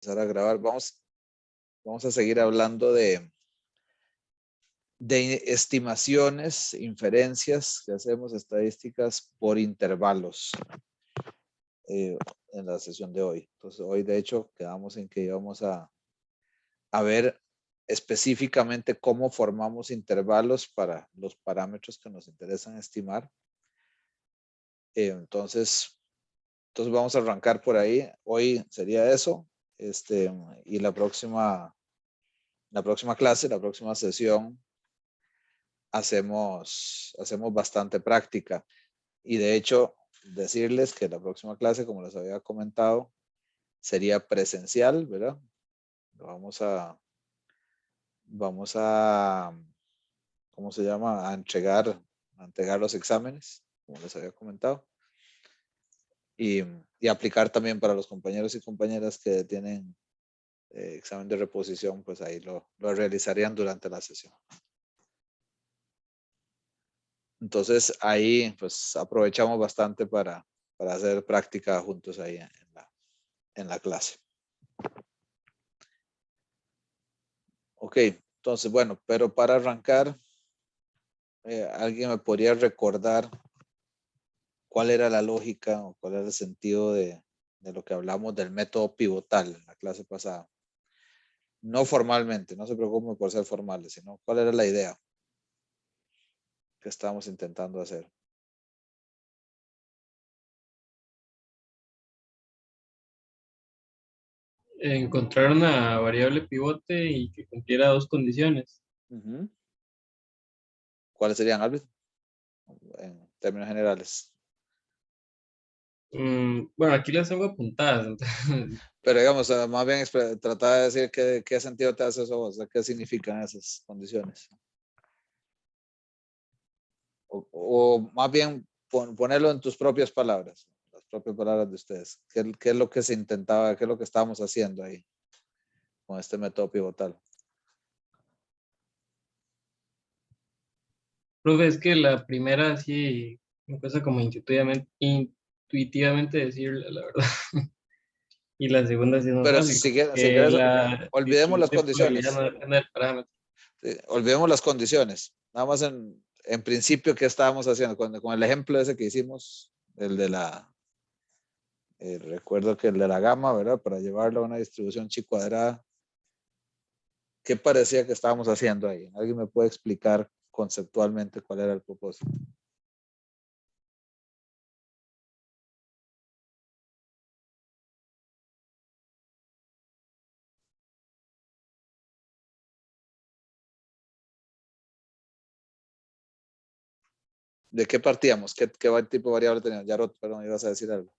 empezar a grabar. Vamos a seguir hablando de estimaciones, inferencias que hacemos, estadísticas por intervalos en la sesión de hoy. Entonces, hoy de hecho quedamos en que íbamos a ver específicamente cómo formamos intervalos para los parámetros que nos interesan estimar. Entonces vamos a arrancar por ahí. Hoy sería eso. Y la próxima clase, la próxima sesión, hacemos bastante práctica. Y de hecho, decirles que la próxima clase, como les había comentado, sería presencial, ¿verdad? Vamos a, ¿cómo se llama? A entregar los exámenes, como les había comentado. Y aplicar también para los compañeros y compañeras que tienen examen de reposición, pues ahí lo realizarían durante la sesión. Entonces ahí pues aprovechamos bastante para hacer práctica juntos ahí en la clase. Ok, entonces bueno, pero para arrancar, ¿alguien me podría recordar cuál era la lógica o cuál era el sentido de lo que hablamos del método pivotal en la clase pasada? No formalmente, no se preocupen por ser formales, sino cuál era la idea que estábamos intentando hacer. Encontrar una variable pivote y que cumpliera dos condiciones. ¿Cuáles serían, Albert? En términos generales. Bueno, aquí las tengo apuntadas. Entonces, Pero digamos, más bien tratar de decir qué sentido te hace eso vos, qué significan esas condiciones. O más bien ponerlo en tus propias palabras, las propias palabras de ustedes. ¿Qué es lo que se intentaba, qué es lo que estábamos haciendo ahí con este método pivotal? profe, es que la primera sí me cuesta como intuitivamente decirla, la verdad. Y la segunda sí es más Pero fácil, si como que quieres, la olvidemos las distribución de probabilidad condiciones. no depende del parámetro. Sí, olvidemos las condiciones. Nada más en principio, ¿qué estábamos haciendo? Con el ejemplo ese que hicimos, el de recuerdo que el de la gama, ¿verdad? Para llevarlo a una distribución chi cuadrada. ¿Qué parecía que estábamos haciendo ahí? ¿Alguien me puede explicar conceptualmente cuál era el propósito? ¿De qué partíamos? ¿Qué tipo de variable teníamos? Yarot, perdón, ibas a decir algo.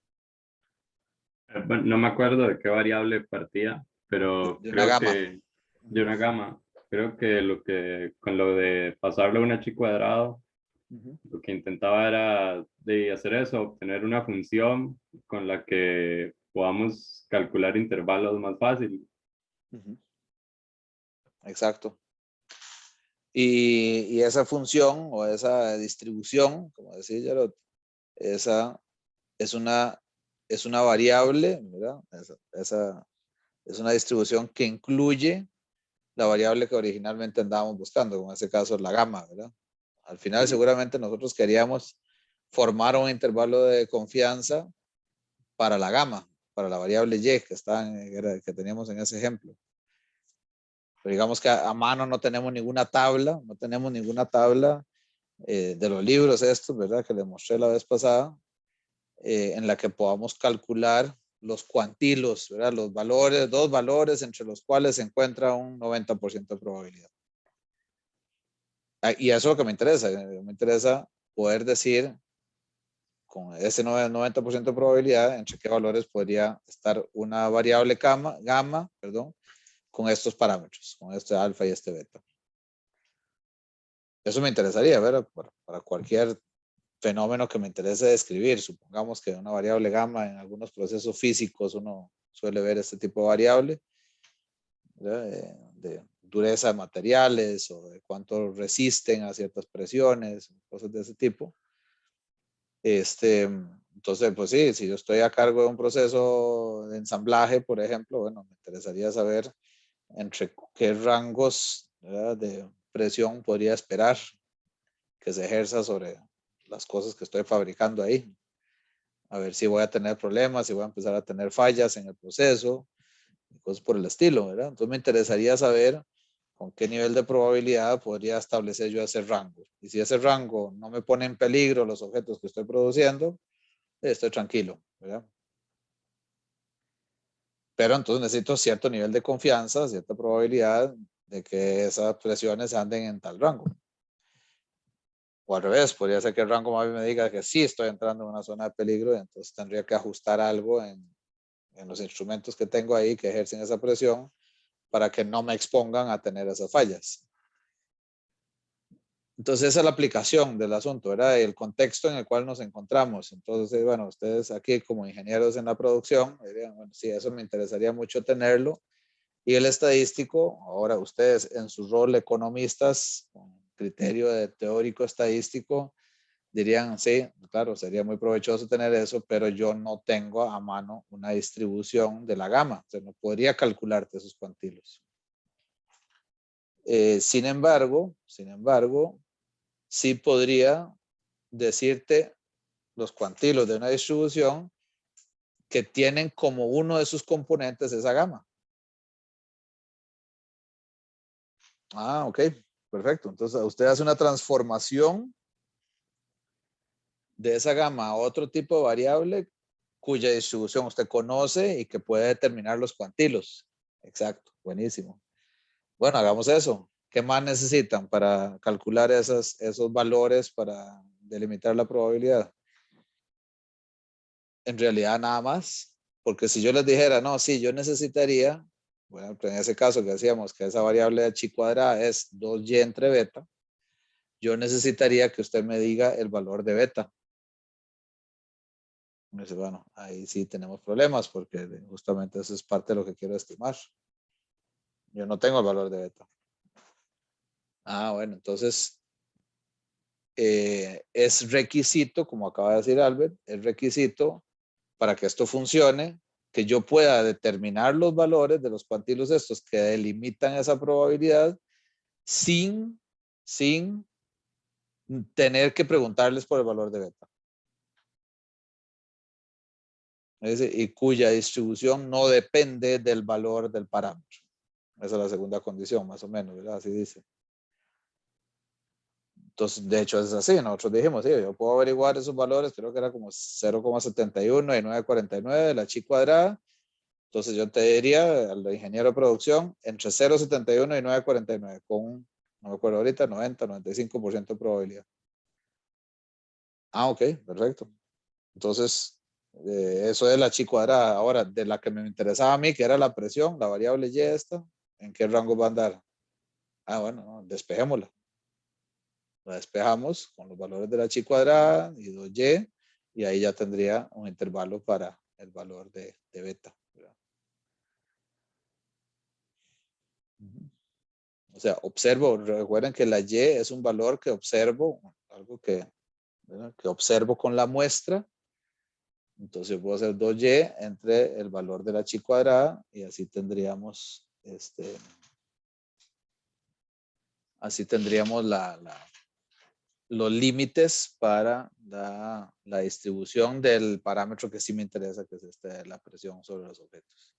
Bueno, no me acuerdo de qué variable partía, pero De una creo gama. que de una gama. Creo que con lo de pasarlo a una chi cuadrado, lo que intentaba era de hacer eso, obtener una función con la que podamos calcular intervalos más fácil. Exacto. Y esa función o esa distribución, como decía Yarot, esa es una variable, ¿verdad? Esa es una distribución que incluye la variable que originalmente andábamos buscando, como en este caso la gama, ¿verdad? Al final seguramente nosotros queríamos formar un intervalo de confianza para la gama, para la variable y que teníamos en ese ejemplo. Pero digamos que a mano no tenemos ninguna tabla, de los libros estos, ¿verdad? Que les mostré la vez pasada, en la que podamos calcular los cuantilos, ¿verdad? Los valores, dos valores entre los cuales se encuentra un 90% de probabilidad. Y eso es lo que me interesa poder decir con ese 90% de probabilidad entre qué valores podría estar una variable gamma, con estos parámetros, con este alfa y este beta. Eso me interesaría, ¿verdad? Para cualquier fenómeno que me interese describir. Supongamos que una variable gamma en algunos procesos físicos uno suele ver este tipo de variable, de dureza de materiales o de cuánto resisten a ciertas presiones, cosas de ese tipo. Entonces Entonces, pues sí, si yo estoy a cargo de un proceso de ensamblaje, por ejemplo, bueno, me interesaría saber entre qué rangos, ¿verdad?, de presión podría esperar que se ejerza sobre las cosas que estoy fabricando ahí. A ver si voy a tener problemas, si voy a empezar a tener fallas en el proceso, cosas por el estilo, ¿verdad? Entonces me interesaría saber con qué nivel de probabilidad podría establecer yo ese rango. Y si ese rango no me pone en peligro los objetos que estoy produciendo, estoy tranquilo, ¿verdad? Pero entonces necesito cierto nivel de confianza, cierta probabilidad de que esas presiones anden en tal rango. O al revés, podría ser que el rango más bien me diga que sí estoy entrando en una zona de peligro y entonces tendría que ajustar algo en los instrumentos que tengo ahí que ejercen esa presión para que no me expongan a tener esas fallas. Entonces esa es la aplicación del asunto, ¿verdad? El contexto en el cual nos encontramos. Entonces, bueno, ustedes aquí como ingenieros en la producción, dirían, bueno, sí, eso me interesaría mucho tenerlo. Y el estadístico, ahora ustedes en su rol economistas, con criterio de teórico estadístico, dirían, sí, claro, sería muy provechoso tener eso, pero yo no tengo a mano una distribución de la gama. O sea, no podría calcularte esos cuantilos. Sin embargo, sí podría decirte los cuantilos de una distribución que tienen como uno de sus componentes esa gama. Ah, ok, perfecto. Entonces usted hace una transformación de esa gama a otro tipo de variable cuya distribución usted conoce y que puede determinar los cuantilos. Exacto, buenísimo. Bueno, hagamos eso. ¿Qué más necesitan para calcular esos valores para delimitar la probabilidad? En realidad nada más, porque si yo les dijera, no, sí, yo necesitaría, bueno, en ese caso que decíamos que esa variable de chi cuadrada es 2y entre beta, yo necesitaría que usted me diga el valor de beta. Me dice, bueno, ahí sí tenemos problemas porque justamente eso es parte de lo que quiero estimar. Yo no tengo el valor de beta. Ah, bueno, entonces es requisito, como acaba de decir Albert, es requisito para que esto funcione, que yo pueda determinar los valores de los cuantilos estos que delimitan esa probabilidad sin tener que preguntarles por el valor de beta. Y cuya distribución no depende del valor del parámetro. Esa es la segunda condición, más o menos, ¿verdad? Así dice. Entonces, de hecho, es así. Nosotros dijimos, sí, yo puedo averiguar esos valores, creo que era como 0,71 y 9,49 de la chi cuadrada. Entonces, yo te diría al ingeniero de producción entre 0,71 y 9,49 con, no me acuerdo ahorita, 90-95% de probabilidad. Ah, ok, perfecto. Entonces, eso es la chi cuadrada. Ahora, de la que me interesaba a mí, que era la presión, la variable y esta, ¿en qué rango va a andar? Ah, bueno, no, despejémosla. La despejamos con los valores de la chi cuadrada y 2y, y ahí ya tendría un intervalo para el valor de beta. ¿Verdad? O sea, observo, recuerden que la y es un valor que observo, algo que observo con la muestra. Entonces puedo hacer 2y entre el valor de la chi cuadrada y así tendríamos los límites para la distribución del parámetro que sí me interesa, que es la presión sobre los objetos.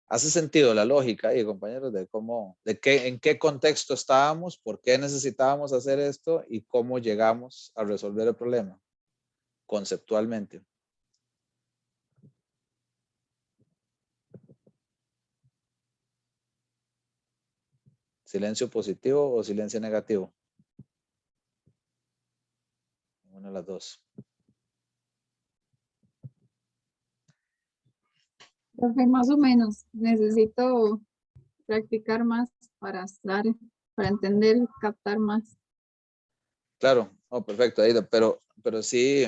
¿Hace sentido la lógica ahí, compañeros, en qué contexto estábamos, por qué necesitábamos hacer esto y cómo llegamos a resolver el problema conceptualmente? ¿Silencio positivo o silencio negativo? Una de las dos. Profe, más o menos, necesito practicar más para entender, captar más. Claro, oh, perfecto, Aida, pero sí,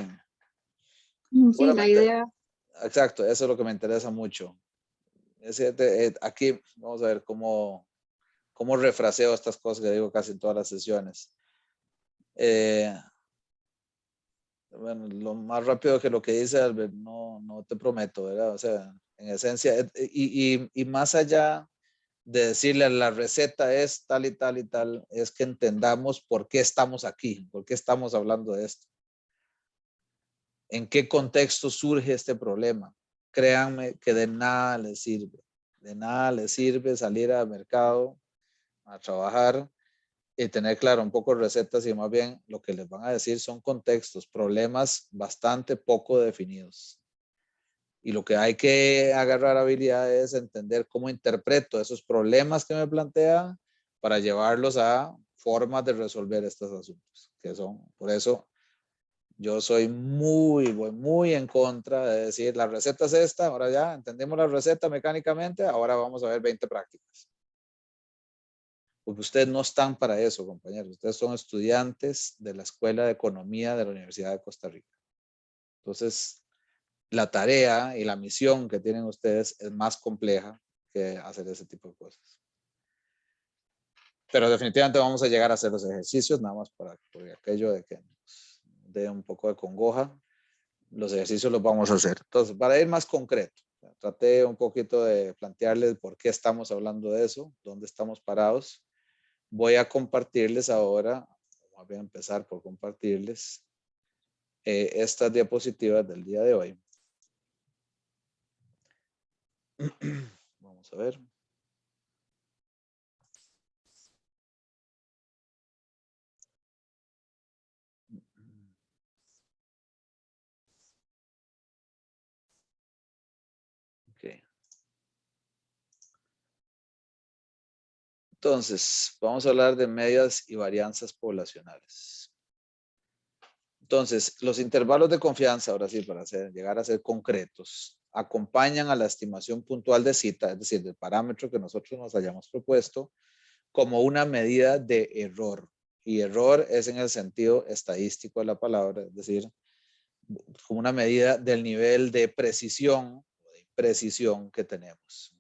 Sí, la idea. exacto, eso es lo que me interesa mucho. Aquí vamos a ver cómo refraseo estas cosas que digo casi en todas las sesiones. Bueno, lo más rápido que lo que dice Albert, no te prometo, ¿verdad? O sea, en esencia, y más allá de decirle la receta es tal y tal y tal, es que entendamos por qué estamos aquí, por qué estamos hablando de esto. ¿En qué contexto surge este problema? Créanme que de nada les sirve salir al mercado a trabajar y tener claro un poco recetas y más bien lo que les van a decir son contextos, problemas bastante poco definidos. Y lo que hay que agarrar habilidad es entender cómo interpreto esos problemas que me plantea para llevarlos a formas de resolver estos asuntos, que son, por eso yo soy muy en contra de decir la receta es esta, ahora ya entendimos la receta mecánicamente, ahora vamos a ver 20 prácticas. Porque ustedes no están para eso, compañeros. Ustedes son estudiantes de la Escuela de Economía de la Universidad de Costa Rica. Entonces, la tarea y la misión que tienen ustedes es más compleja que hacer ese tipo de cosas. Pero definitivamente vamos a llegar a hacer los ejercicios, nada más por aquello de que nos dé un poco de congoja. Los ejercicios los vamos a hacer. Entonces, para ir más concreto, traté un poquito de plantearles por qué estamos hablando de eso, dónde estamos parados. Voy a compartirles ahora, voy a empezar por compartirles estas diapositivas del día de hoy. Vamos a ver. Okay. Entonces, vamos a hablar de medias y varianzas poblacionales. Entonces, los intervalos de confianza, ahora sí, para llegar a ser concretos, acompañan a la estimación puntual de cita, es decir, del parámetro que nosotros nos hayamos propuesto, como una medida de error. Y error es en el sentido estadístico de la palabra, es decir, como una medida del nivel de precisión o de imprecisión que tenemos.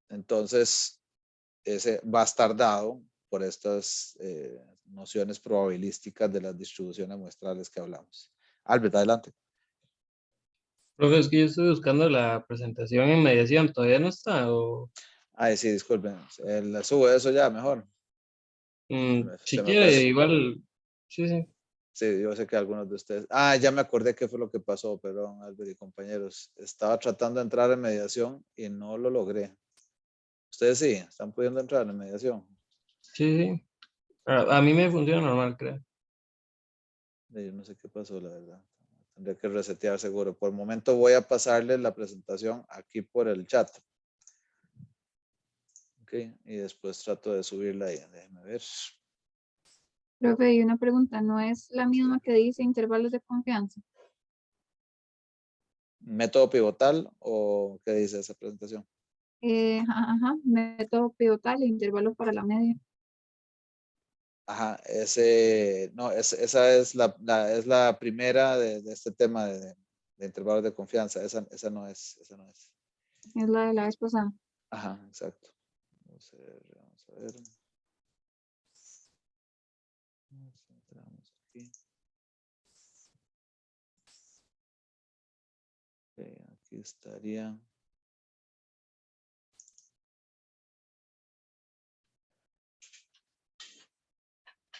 Entonces, ese va a estar dado por estas nociones probabilísticas de las distribuciones muestrales que hablamos. Albert, adelante. Profe, es que yo estoy buscando la presentación en mediación, ¿todavía no está? Ay, sí, disculpen. Le subo eso ya, mejor. Si Se me quiere, fue. igual, sí, sí. Sí, yo sé que algunos de ustedes. Ah, ya me acordé qué fue lo que pasó, perdón, Albert y compañeros. Estaba tratando de entrar en mediación y no lo logré. Ustedes sí, están pudiendo entrar en mediación. Sí, sí. A mí me funciona normal, creo. Yo no sé qué pasó, la verdad. Tendría que resetear seguro. Por el momento voy a pasarles la presentación aquí por el chat. Ok, y después trato de subirla ahí. Déjenme ver. Profe, y una pregunta, ¿no es la misma que dice intervalos de confianza? ¿Método pivotal o qué dice esa presentación? Método pivotal e intervalo para la media. Ajá, no, esa es la primera de este tema de intervalos de confianza. Esa no es. Es la de la vez pasada. Ajá, exacto. Vamos a ver. Entramos aquí. Okay, aquí estaría.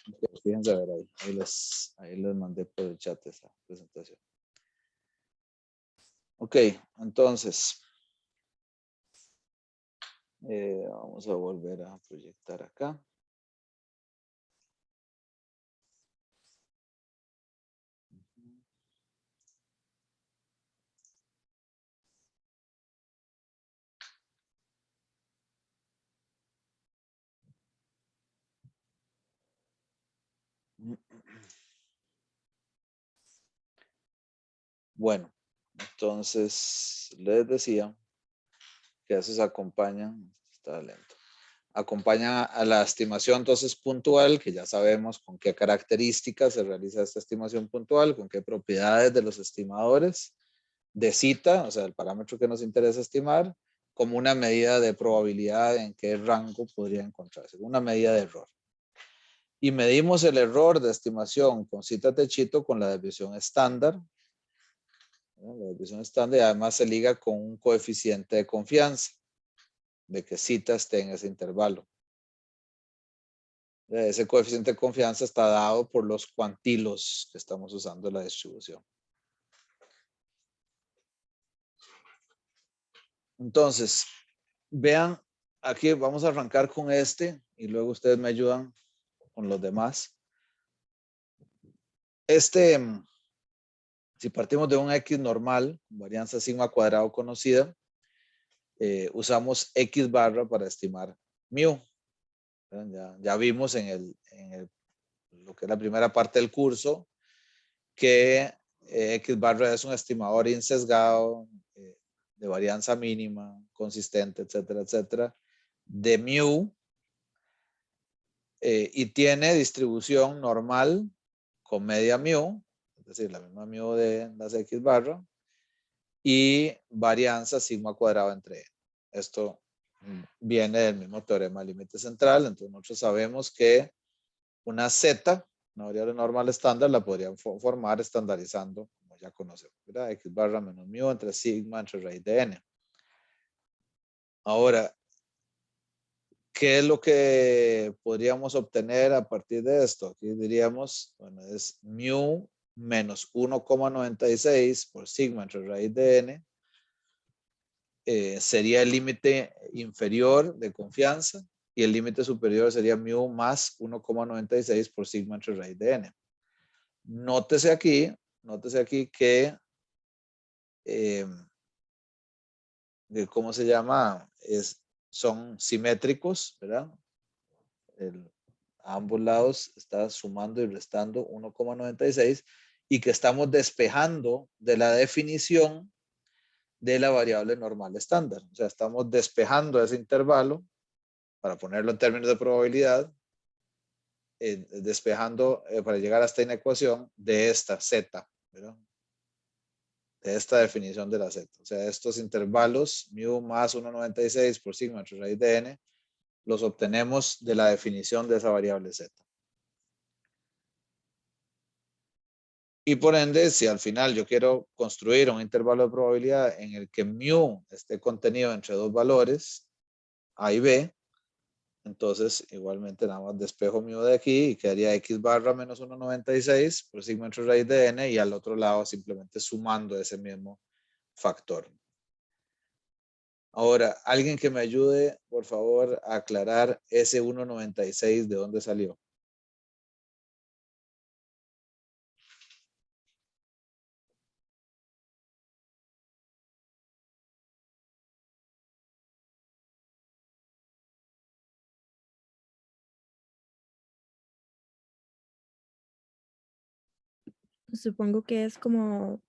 Okay, fíjense a ver ahí. Ahí les mandé por el chat esa presentación. Ok, entonces. Vamos a volver a proyectar acá. Bueno, entonces les decía que esos acompañan, está lento, acompañan a la estimación entonces puntual, que ya sabemos con qué características se realiza esta estimación puntual, con qué propiedades de los estimadores de cita, o sea, el parámetro que nos interesa estimar, como una medida de probabilidad en qué rango podría encontrarse, una medida de error. y medimos el error de estimación con cita techito con la desviación estándar. La desviación estándar, y además se liga con un coeficiente de confianza de que cita esté en ese intervalo. Ese coeficiente de confianza está dado por los cuantilos que estamos usando en la distribución. Entonces, vean, aquí vamos a arrancar con este y luego ustedes me ayudan con los demás. Si partimos de un X normal, varianza sigma cuadrado conocida, usamos X barra para estimar mu. Ya vimos en lo que es la primera parte del curso que X barra es un estimador insesgado de varianza mínima, consistente, etcétera, etcétera, de mu, y tiene distribución normal con media mu, es decir, la misma mu de las X barra, y varianza sigma cuadrado entre E. Esto viene del mismo teorema del límite central, entonces nosotros sabemos que una Z, una variable normal estándar, la podrían formar estandarizando, como ya conocemos, ¿verdad? X barra menos mu entre sigma entre raíz de n. Ahora, ¿qué es lo que podríamos obtener a partir de esto? Aquí diríamos, bueno, es mu menos 1,96 por sigma entre raíz de n. Sería el límite inferior de confianza y el límite superior sería mu más 1,96 por sigma entre raíz de n. Nótese aquí que, ¿cómo se llama? Son simétricos, ¿verdad? A ambos lados está sumando y restando 1,96 y que estamos despejando de la definición de la variable normal estándar. O sea, estamos despejando ese intervalo, para ponerlo en términos de probabilidad, despejando para llegar a esta inecuación de esta Z, ¿verdad? De esta definición de la Z. O sea, estos intervalos, mu más 1,96 por sigma entre raíz de n, los obtenemos de la definición de esa variable Z. Y por ende, si al final yo quiero construir un intervalo de probabilidad en el que mu esté contenido entre dos valores, A y B, entonces igualmente nada más despejo mu de aquí y quedaría X barra menos 1,96 por sigma entre raíz de n, y al otro lado simplemente sumando ese mismo factor. Ahora, alguien que me ayude, por favor, a aclarar ese 1,96 de dónde salió. Supongo que es como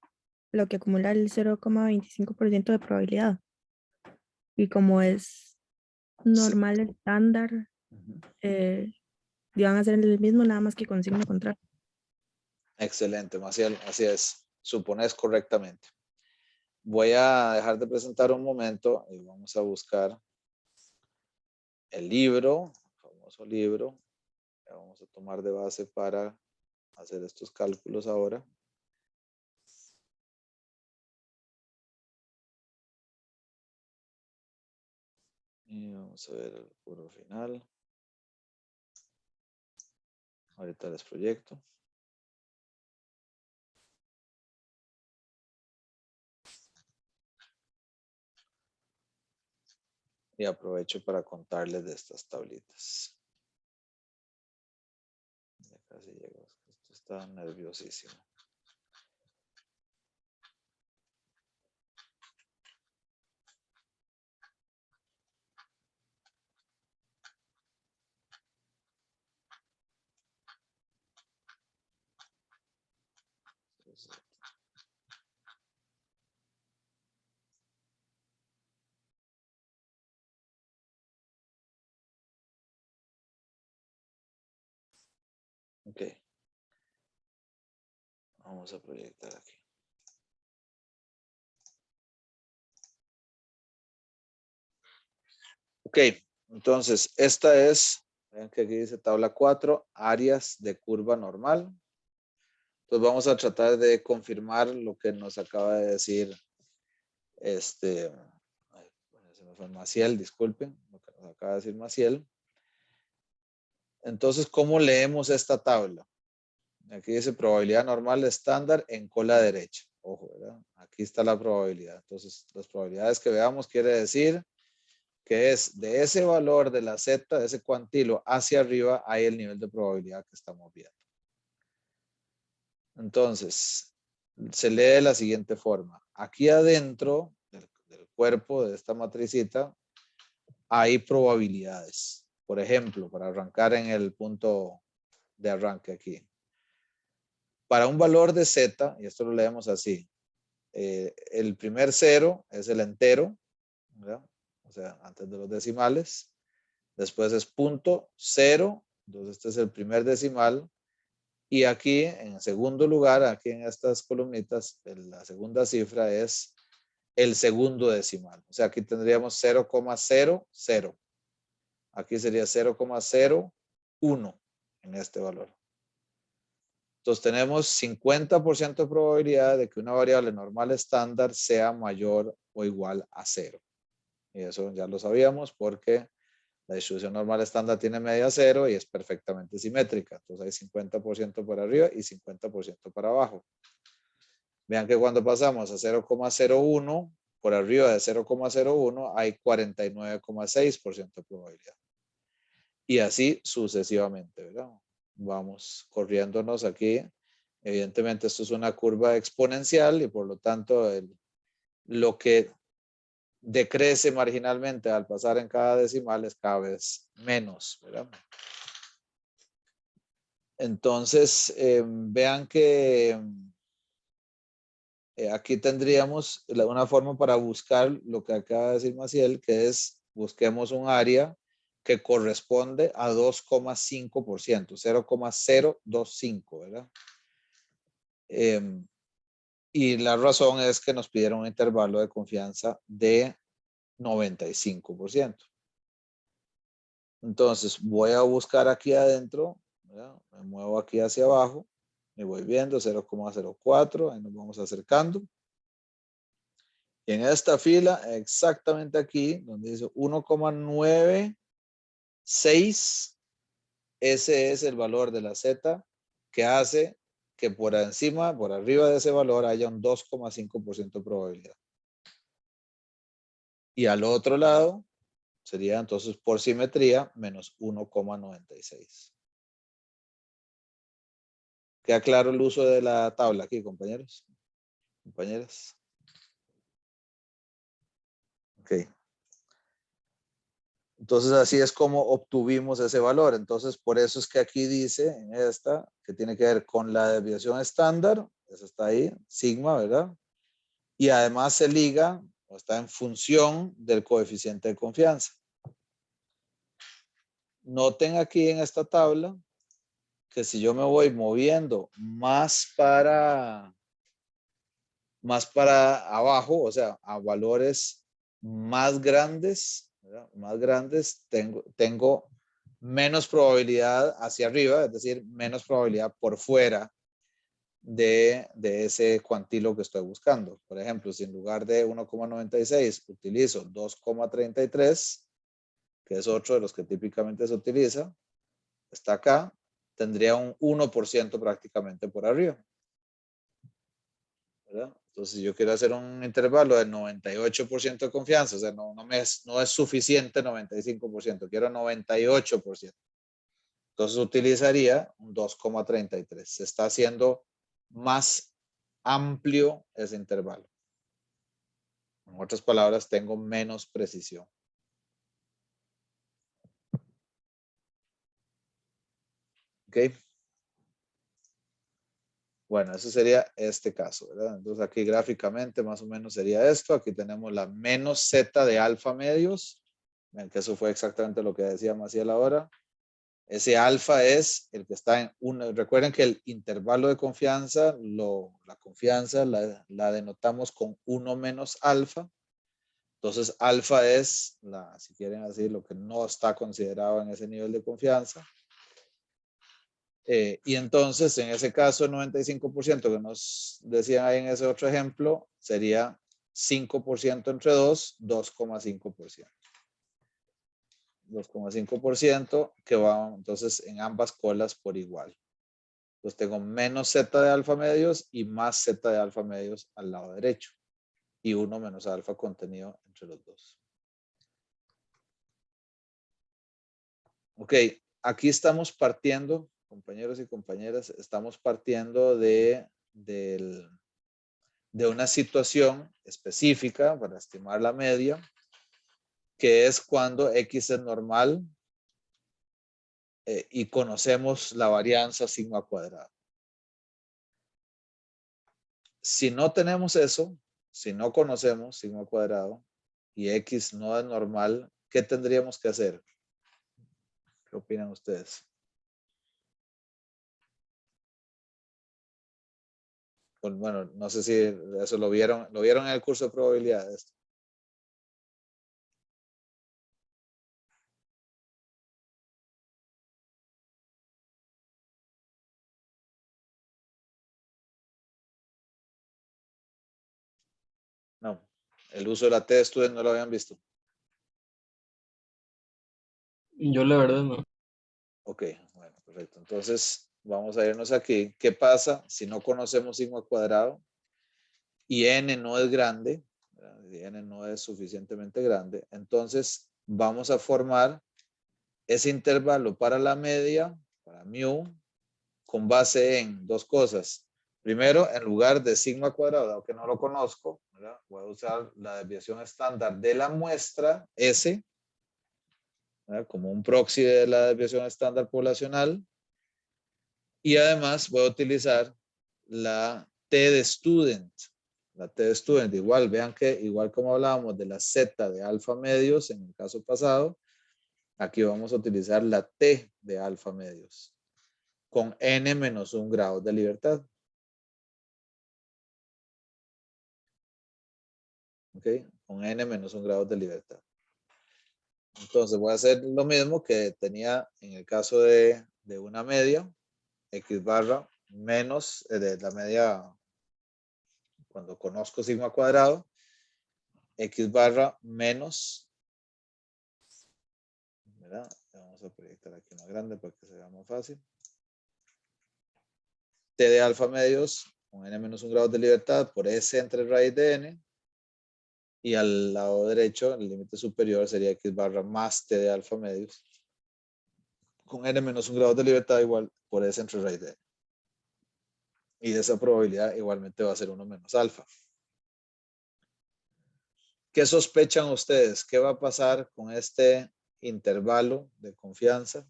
lo que acumula el 0,25% de probabilidad. Y como es normal, estándar, van a ser el mismo, nada más que con signo contrario. Excelente, Maciel, así es. Supones correctamente. Voy a dejar de presentar un momento y vamos a buscar el libro, el famoso libro, que vamos a tomar de base para hacer estos cálculos ahora. Y vamos a ver el puro final. Ahorita les proyecto. Y aprovecho para contarles de estas tablitas. Ya casi llego. Esto está nerviosísimo. Ok. Vamos a proyectar aquí. Ok, entonces esta es Vean que aquí dice tabla 4, áreas de curva normal. Entonces vamos a tratar de confirmar lo que nos acaba de decir se me fue Maciel, disculpen, lo que nos acaba de decir Maciel. Entonces, ¿cómo leemos esta tabla? Aquí dice probabilidad normal estándar en cola derecha. Ojo, ¿verdad? Aquí está la probabilidad. Entonces, las probabilidades que veamos quiere decir que es de ese valor de la Z, de ese cuantilo hacia arriba, hay el nivel de probabilidad que estamos viendo. Entonces, se lee de la siguiente forma. Aquí adentro del cuerpo de esta matricita hay probabilidades. Por ejemplo, para arrancar en el punto de arranque aquí. Para un valor de Z, y esto lo leemos así, el primer cero es el entero, ¿verdad? O sea, antes de los decimales. Después es punto cero, entonces este es el primer decimal. Y aquí, en segundo lugar, aquí en estas columnitas, la segunda cifra es el segundo decimal. O sea, aquí tendríamos 0,00. Aquí sería 0,01 en este valor. Entonces tenemos 50% de probabilidad de que una variable normal estándar sea mayor o igual a 0. Y eso ya lo sabíamos porque la distribución normal estándar tiene media 0 y es perfectamente simétrica. Entonces hay 50% para arriba y 50% para abajo. Vean que cuando pasamos a 0,01, por arriba de 0,01 hay 49,6% de probabilidad. Y así sucesivamente, ¿verdad? Vamos corriéndonos aquí. Evidentemente esto es una curva exponencial y por lo tanto lo que decrece marginalmente al pasar en cada decimal es cada vez menos, ¿verdad? Entonces, vean que aquí tendríamos una forma para buscar lo que acaba de decir Maciel, que es busquemos un área que corresponde a 2,5%, 0,025, ¿verdad? Y la razón es que nos pidieron un intervalo de confianza de 95%. Entonces voy a buscar aquí adentro, ¿verdad? Me muevo aquí hacia abajo, me voy viendo 0,04, ahí nos vamos acercando. Y en esta fila, exactamente aquí, donde dice 1,96, ese es el valor de la Z que hace que por encima, por arriba de ese valor, haya un 2,5% de probabilidad. Y al otro lado, sería entonces por simetría, menos 1,96. ¿Queda claro el uso de la tabla aquí, compañeros? Compañeras. Ok. Entonces así es como obtuvimos ese valor. Entonces por eso es que aquí dice en esta que tiene que ver con la desviación estándar. Eso está ahí, sigma, ¿verdad? Y además se liga o está en función del coeficiente de confianza. Noten aquí en esta tabla que si yo me voy moviendo más para abajo, o sea, a valores más grandes, ¿verdad? Más grandes, tengo menos probabilidad hacia arriba, es decir, menos probabilidad por fuera de ese cuantilo que estoy buscando. Por ejemplo, si en lugar de 1,96 utilizo 2,33, que es otro de los que típicamente se utiliza, está acá, tendría un 1% prácticamente por arriba, ¿verdad? Entonces, si yo quiero hacer un intervalo de 98% de confianza, o sea, no es suficiente 95%, quiero 98%. Entonces utilizaría un 2,33. Se está haciendo más amplio ese intervalo. En otras palabras, tengo menos precisión. ¿Ok? Bueno, eso sería este caso, ¿verdad? Entonces aquí gráficamente más o menos sería esto. Aquí tenemos la menos Z de alfa medios. Ven que eso fue exactamente lo que decía Maciel ahora. Ese alfa es el que está en uno. Recuerden que el intervalo de confianza, la confianza la denotamos con 1 menos alfa. Entonces, alfa es, si quieren así, lo que no está considerado en ese nivel de confianza. Y entonces, en ese caso, el 95% que nos decían ahí en ese otro ejemplo, sería 5% entre 2, 2,5%. 2,5% que va entonces en ambas colas por igual. Entonces tengo menos z de alfa medios y más z de alfa medios al lado derecho. Y 1 menos alfa contenido entre los dos. Ok, aquí estamos partiendo, compañeros y compañeras, estamos partiendo de una situación específica para estimar la media, que es cuando X es normal y conocemos la varianza sigma cuadrada. Si no tenemos eso, si no conocemos sigma cuadrado y X no es normal, ¿qué tendríamos que hacer? ¿Qué opinan ustedes? Bueno, no sé si eso lo vieron en el curso de probabilidades. No, el uso de la T-Student no lo habían visto. Yo la verdad no. Ok, bueno, perfecto. Entonces, vamos a irnos aquí. ¿Qué pasa si no conocemos sigma cuadrado y n no es grande? Si n no es suficientemente grande, entonces vamos a formar ese intervalo para la media, para mu, con base en dos cosas. Primero, en lugar de sigma cuadrado, aunque no lo conozco, ¿verdad? Voy a usar la desviación estándar de la muestra S, ¿verdad? Como un proxy de la desviación estándar poblacional. Y además voy a utilizar la T de student. La T de student, igual, vean que igual como hablábamos de la Z de alfa medios en el caso pasado, aquí vamos a utilizar la T de alfa medios con n menos 1 grado de libertad. ¿Ok? Con n menos 1 grado de libertad. Entonces voy a hacer lo mismo que tenía en el caso de una media, x barra menos de la media cuando conozco sigma cuadrado, x barra menos, ¿verdad? Vamos a proyectar aquí más grande para que se vea más fácil. T de alfa medios con n menos 1 grado de libertad por S entre raíz de n. Y al lado derecho, el límite superior sería x barra más T de alfa medios con n menos 1 grado de libertad igual por S entre raíz de n. Y esa probabilidad igualmente va a ser 1 menos alfa. ¿Qué sospechan ustedes? ¿Qué va a pasar con este intervalo de confianza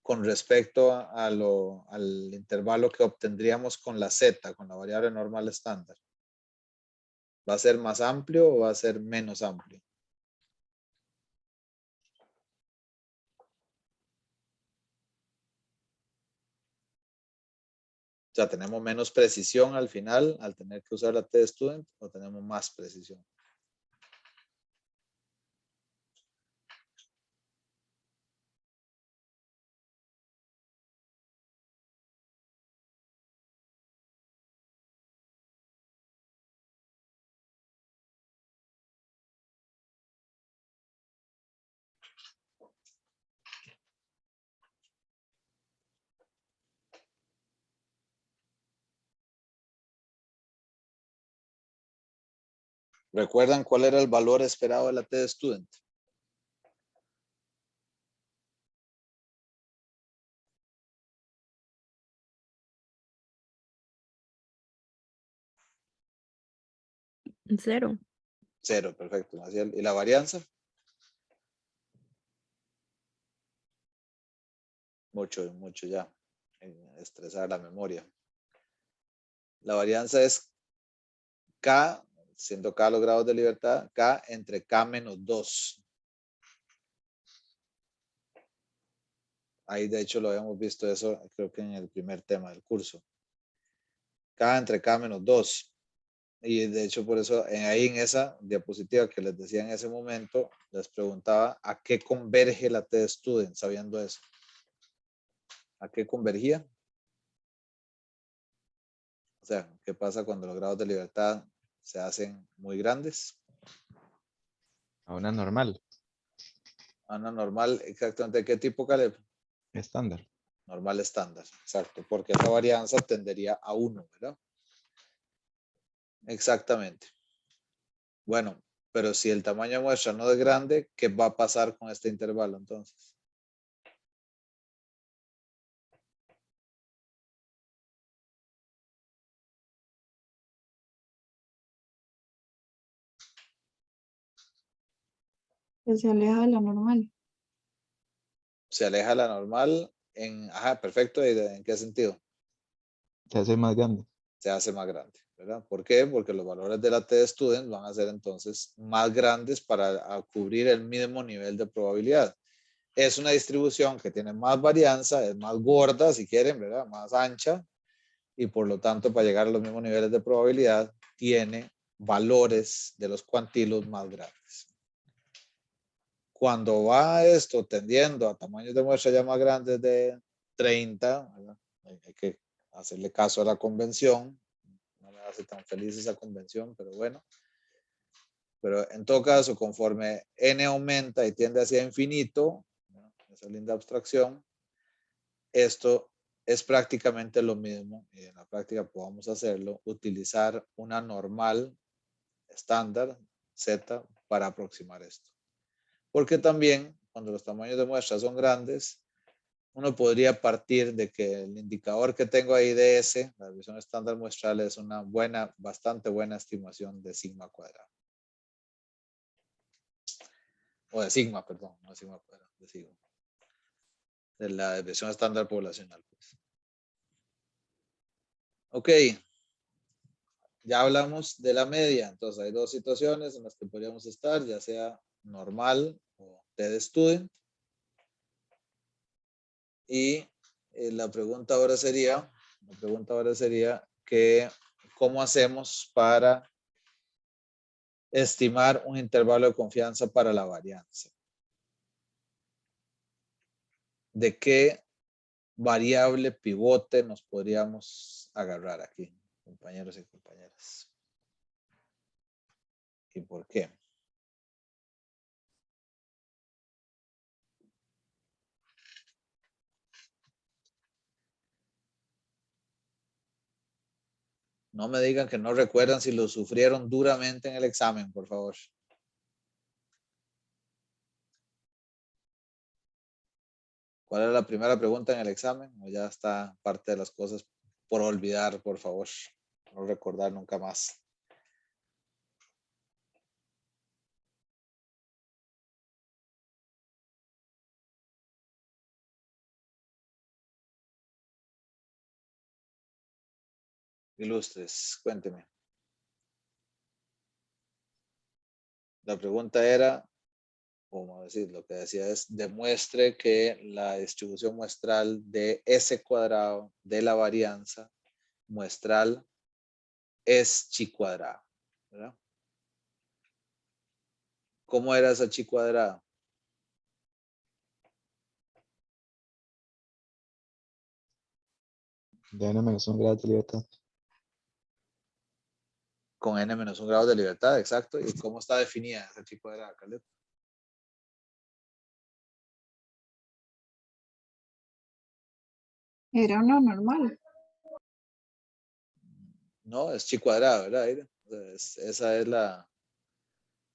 con respecto al intervalo que obtendríamos con la Z, con la variable normal estándar? ¿Va a ser más amplio o va a ser menos amplio? O sea, ¿tenemos menos precisión al final al tener que usar la T-Student o tenemos más precisión? ¿Recuerdan cuál era el valor esperado de la T-Student? Cero. 0, perfecto. ¿Y la varianza? Mucho, mucho ya. Estresar la memoria. La varianza es K, siendo K los grados de libertad, K entre K menos 2. Ahí de hecho lo habíamos visto eso, creo que en el primer tema del curso. K entre K menos 2. Y de hecho, por eso, ahí en esa diapositiva que les decía en ese momento, les preguntaba a qué converge la T-Student, sabiendo eso. ¿A qué convergía? O sea, ¿qué pasa cuando los grados de libertad se hacen muy grandes? A una normal, A una normal, exactamente, ¿qué tipo, Caleb? estándar. Normal estándar, exacto, porque esa varianza tendería a 1, ¿verdad? Exactamente. Bueno, pero si el tamaño de muestra no es grande, ¿qué va a pasar con este intervalo entonces? Que se aleja de la normal. Se aleja la normal en, ajá, perfecto, ¿y en qué sentido? Se hace más grande. Se hace más grande, ¿verdad? ¿Por qué? Porque los valores de la T-Student van a ser entonces más grandes para cubrir el mismo nivel de probabilidad. Es una distribución que tiene más varianza, es más gorda, si quieren, ¿verdad? Más ancha, y por lo tanto, para llegar a los mismos niveles de probabilidad, tiene valores de los cuantilos más grandes. Cuando va esto tendiendo a tamaños de muestra ya más grandes de 30, ¿verdad? Hay que hacerle caso a la convención. No me hace tan feliz esa convención, pero bueno. Pero en todo caso, conforme n aumenta y tiende hacia infinito, ¿no? Esa linda abstracción, esto es prácticamente lo mismo, y en la práctica podamos hacerlo, utilizar una normal estándar Z para aproximar esto. Porque también, cuando los tamaños de muestra son grandes, uno podría partir de que el indicador que tengo ahí de S, la desviación estándar muestral, es una buena, bastante buena estimación de sigma cuadrado. O de sigma, perdón, no de sigma cuadrado, de sigma. De la desviación estándar poblacional, pues. Ok. Ya hablamos de la media, entonces hay dos situaciones en las que podríamos estar, ya sea normal o T-Student. Y la pregunta ahora sería que ¿cómo hacemos para estimar un intervalo de confianza para la varianza? ¿De qué variable pivote nos podríamos agarrar aquí, compañeros y compañeras? ¿Y por qué? No me digan que no recuerdan si lo sufrieron duramente en el examen, por favor. ¿Cuál era la primera pregunta en el examen? O ya está parte de las cosas por olvidar, por favor. No recordar nunca más. Ilustres, cuénteme. La pregunta era, como decir, lo que decía es, demuestre que la distribución muestral de S cuadrado de la varianza muestral es chi cuadrado, ¿verdad? ¿Cómo era esa chi cuadrada? De n menos 1 grado de libertad. Con n menos 1 grado de libertad, exacto. ¿Y cómo está definida esa chi cuadrada, Caleb? Era una normal. No, es chi cuadrado, ¿verdad? Aida? Esa es la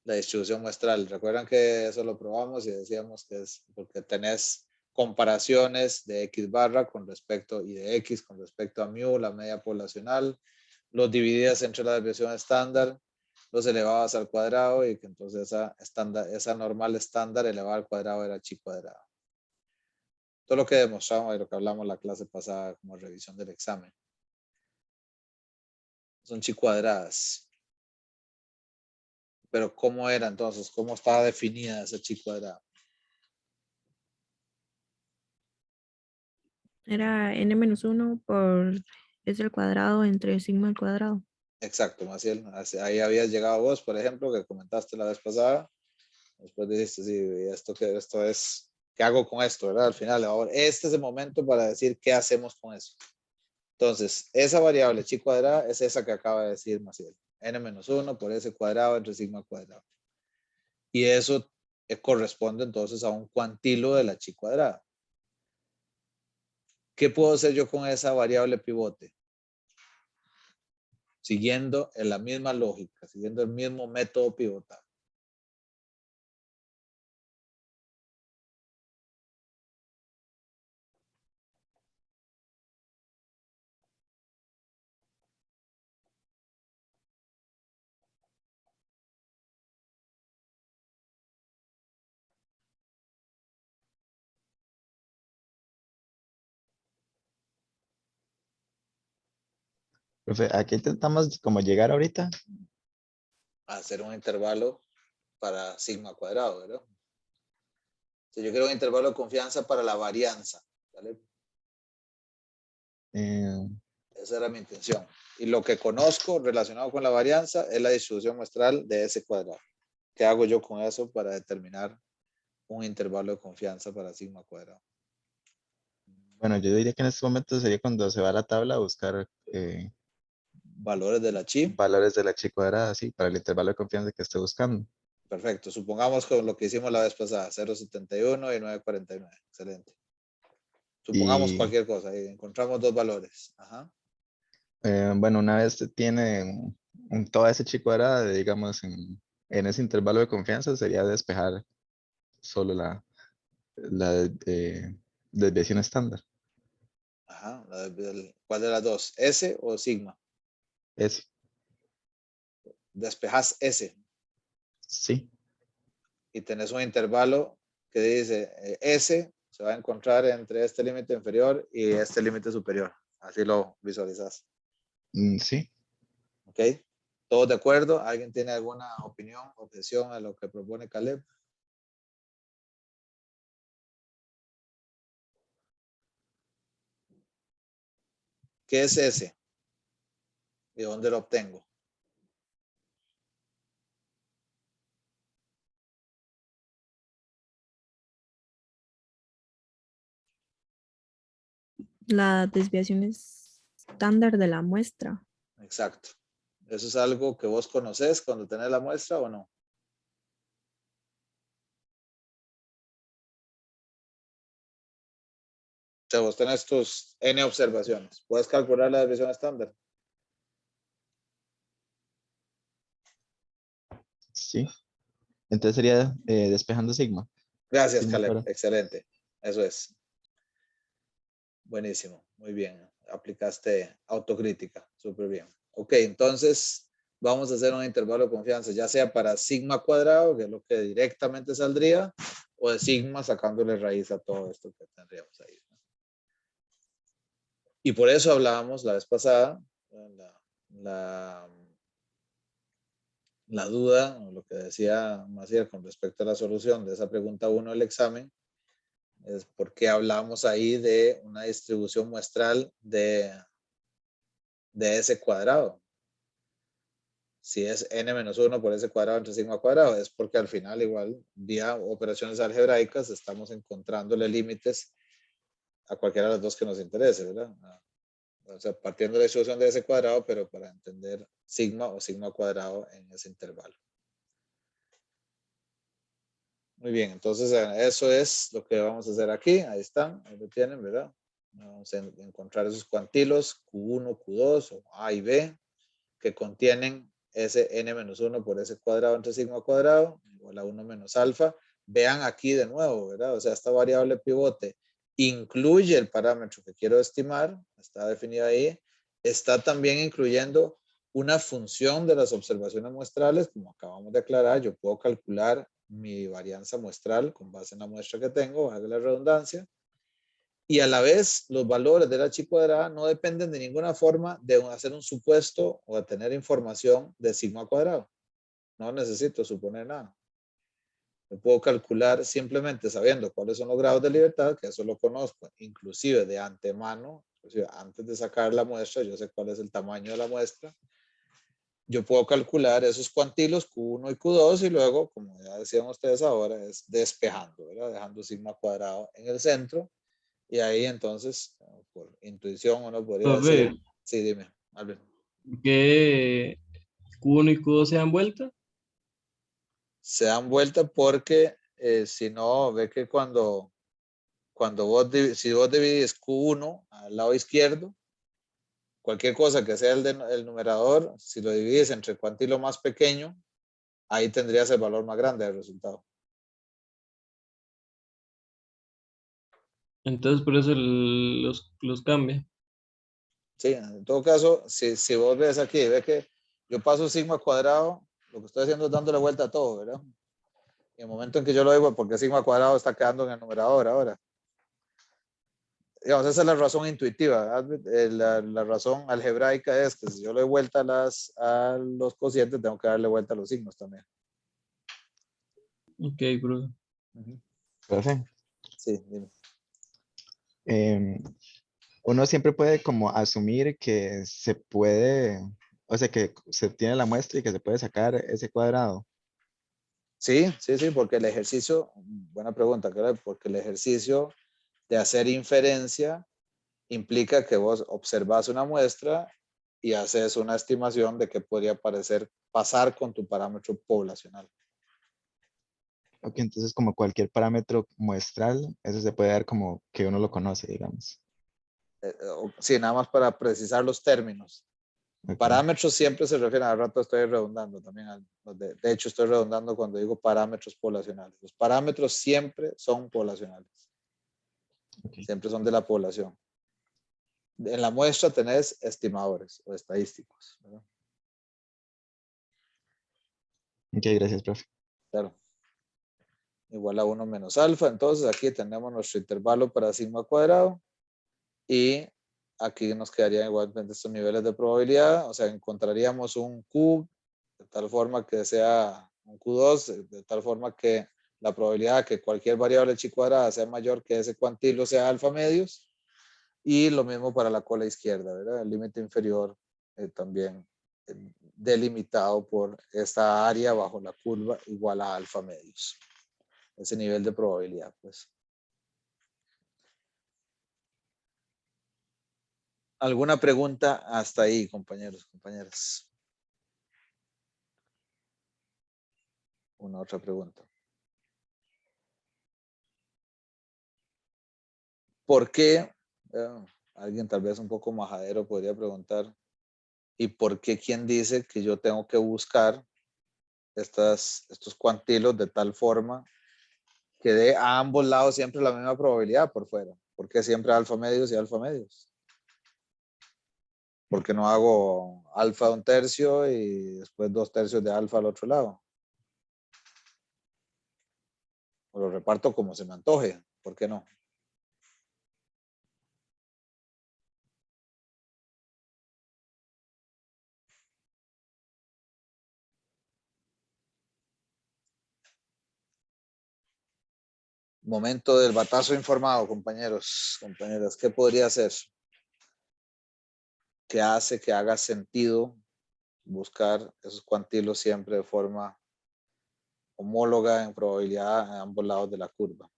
distribución muestral. Recuerdan que eso lo probamos y decíamos que es porque tenés comparaciones de X barra con respecto y de X con respecto a mu, la media poblacional, los divididas entre la desviación estándar, los elevabas al cuadrado y que entonces esa normal estándar elevada al cuadrado era chi cuadrado. Todo lo que demostramos y lo que hablamos la clase pasada como revisión del examen. Son chi cuadradas. Pero ¿cómo era entonces? ¿Cómo estaba definida esa chi cuadrada? Era n-1 por s al cuadrado entre sigma al cuadrado. Exacto, Maciel. Ahí habías llegado vos, por ejemplo, que comentaste la vez pasada. Después dijiste, sí, esto es, ¿qué hago con esto? ¿Verdad? Al final, ahora, este es el momento para decir qué hacemos con eso. Entonces, esa variable chi cuadrada es esa que acaba de decir Maciel. N-1 por S cuadrado entre sigma cuadrado. Y eso corresponde entonces a un cuantilo de la chi cuadrada. ¿Qué puedo hacer yo con esa variable pivote? Siguiendo en la misma lógica, siguiendo el mismo método pivotado. Profe, aquí intentamos como llegar ahorita. A hacer un intervalo para sigma cuadrado, ¿verdad? Si yo quiero un intervalo de confianza para la varianza, ¿vale? eh, Esa era mi intención. Y lo que conozco relacionado con la varianza es la distribución muestral de S cuadrado. ¿Qué hago yo con eso para determinar un intervalo de confianza para sigma cuadrado? bueno, yo diría que en este momento sería cuando se va a la tabla a buscar Valores de la chi. valores de la chi cuadrada, sí, para el intervalo de confianza que esté buscando. Perfecto. Supongamos con lo que hicimos la vez pasada, 0,71 y 9,49. Excelente. Supongamos Y cualquier cosa y encontramos dos valores. Ajá. bueno, una vez tiene toda esa chi cuadrada, digamos, en ese intervalo de confianza sería despejar solo la desviación estándar. Ajá. ¿Cuál de las dos? ¿S o sigma? Es, Despejas S sí, y tenés un intervalo que dice S se va a encontrar entre este límite inferior y este límite superior. Así lo visualizas. sí. ¿Ok? ¿Todos de acuerdo? ¿Alguien tiene alguna opinión, objeción a lo que propone Caleb? ¿Qué es S? ¿Y dónde lo obtengo? La desviación estándar de la muestra. Exacto. ¿Eso es algo que vos conocés cuando tenés la muestra o no? O sea, vos tenés tus N observaciones. ¿Puedes calcular la desviación estándar? Sí. Entonces sería despejando sigma. Gracias, Sigma Caleb. cuadrada. Excelente. Eso es. Buenísimo. Muy bien. Aplicaste autocrítica. Súper bien. Ok, entonces vamos a hacer un intervalo de confianza, ya sea para sigma cuadrado, que es lo que directamente saldría, o de sigma sacándole raíz a todo esto que tendríamos ahí. Y por eso hablábamos la vez pasada, la duda, o lo que decía Maciel con respecto a la solución de esa pregunta 1 del examen, es por qué hablamos ahí de una distribución muestral de S cuadrado. Si es n-1 por S cuadrado entre sigma cuadrado, es porque al final igual, vía operaciones algebraicas, estamos encontrándole límites a cualquiera de las dos que nos interese, ¿verdad? O sea, partiendo de la distribución de S cuadrado, pero para entender sigma o sigma cuadrado en ese intervalo. Muy bien, entonces eso es lo que vamos a hacer aquí. Ahí están, ahí lo tienen, ¿verdad? Vamos a encontrar esos cuantilos Q1, Q2 o A y B que contienen ese n-1 por S cuadrado entre sigma cuadrado igual a 1 menos alfa. Vean aquí de nuevo, ¿verdad? O sea, esta variable pivote incluye el parámetro que quiero estimar, está definido ahí, está también incluyendo una función de las observaciones muestrales, como acabamos de aclarar, yo puedo calcular mi varianza muestral con base en la muestra que tengo, valga la redundancia, y a la vez los valores de la chi cuadrada no dependen de ninguna forma de hacer un supuesto o de tener información de sigma cuadrado. No necesito suponer nada. Yo puedo calcular simplemente sabiendo cuáles son los grados de libertad, que eso lo conozco, inclusive de antemano, inclusive antes de sacar la muestra, yo sé cuál es el tamaño de la muestra. yo puedo calcular esos cuantilos Q1 y Q2 y luego, como ya decían ustedes ahora, es despejando, ¿verdad? Dejando sigma cuadrado en el centro y ahí entonces, por intuición uno podría decir, Profe, sí, dime, Albert. ¿qué Q1 y Q2 se dan vuelta? Se dan vuelta porque si no, ve que cuando si vos dividís Q1 al lado izquierdo, cualquier cosa que sea el numerador, si lo divides entre cuantilo más pequeño, ahí tendrías el valor más grande del resultado. Entonces por eso los cambia. Sí, en todo caso, si vos ves aquí, ve que yo paso sigma cuadrado, lo que estoy haciendo es dándole vuelta a todo, ¿verdad? Y en el momento en que yo lo digo, porque sigma cuadrado está quedando en el numerador ahora. Digamos, esa es la razón intuitiva, ¿verdad? La razón algebraica es que si yo le doy vuelta a los cocientes, tengo que darle vuelta a los signos también. Ok, profe. Profe, Sí, dime. em, uno siempre puede como asumir que se puede, o sea, que se tiene la muestra y que se puede sacar ese cuadrado. Sí, sí, sí, porque el ejercicio, buena pregunta, claro, porque el ejercicio de hacer inferencia implica que vos observas una muestra y haces una estimación de qué podría pasar con tu parámetro poblacional. Ok, entonces como cualquier parámetro muestral, eso se puede dar como que uno lo conoce, digamos. Sí, nada más para precisar los términos. Ok, Parámetros siempre se refieren, al rato estoy redundando también, de hecho estoy redundando cuando digo parámetros poblacionales. Los parámetros siempre son poblacionales, ok. siempre son de la población. En la muestra tenés estimadores o estadísticos, ¿verdad? Ok, gracias, profe. Claro. Igual a 1 menos alfa. Entonces aquí tenemos nuestro intervalo para sigma cuadrado y aquí nos quedarían igualmente estos niveles de probabilidad. O sea, encontraríamos un Q de tal forma que sea un Q2, de tal forma que la probabilidad de que cualquier variable chi cuadrada sea mayor que ese cuantilo sea alfa medios. Y lo mismo para la cola izquierda, ¿verdad? El límite inferior también delimitado por esta área bajo la curva igual a alfa medios. Ese nivel de probabilidad, pues. ¿Alguna pregunta hasta ahí, compañeros, compañeras? Una otra pregunta. ¿Por qué? Alguien tal vez un poco majadero podría preguntar, ¿y por qué quién dice que yo tengo que buscar estos cuantilos de tal forma que dé a ambos lados siempre la misma probabilidad por fuera? ¿Por qué siempre alfa medios y alfa medios? ¿Por qué no hago alfa un tercio y después 2/3 de alfa al otro lado? O lo reparto como se me antoje. ¿Por qué no? Momento del batazo informado, compañeros, compañeras. ¿Qué podría hacer? ¿Qué hace que haga sentido buscar esos cuantilos siempre de forma homóloga en probabilidad a ambos lados de la curva?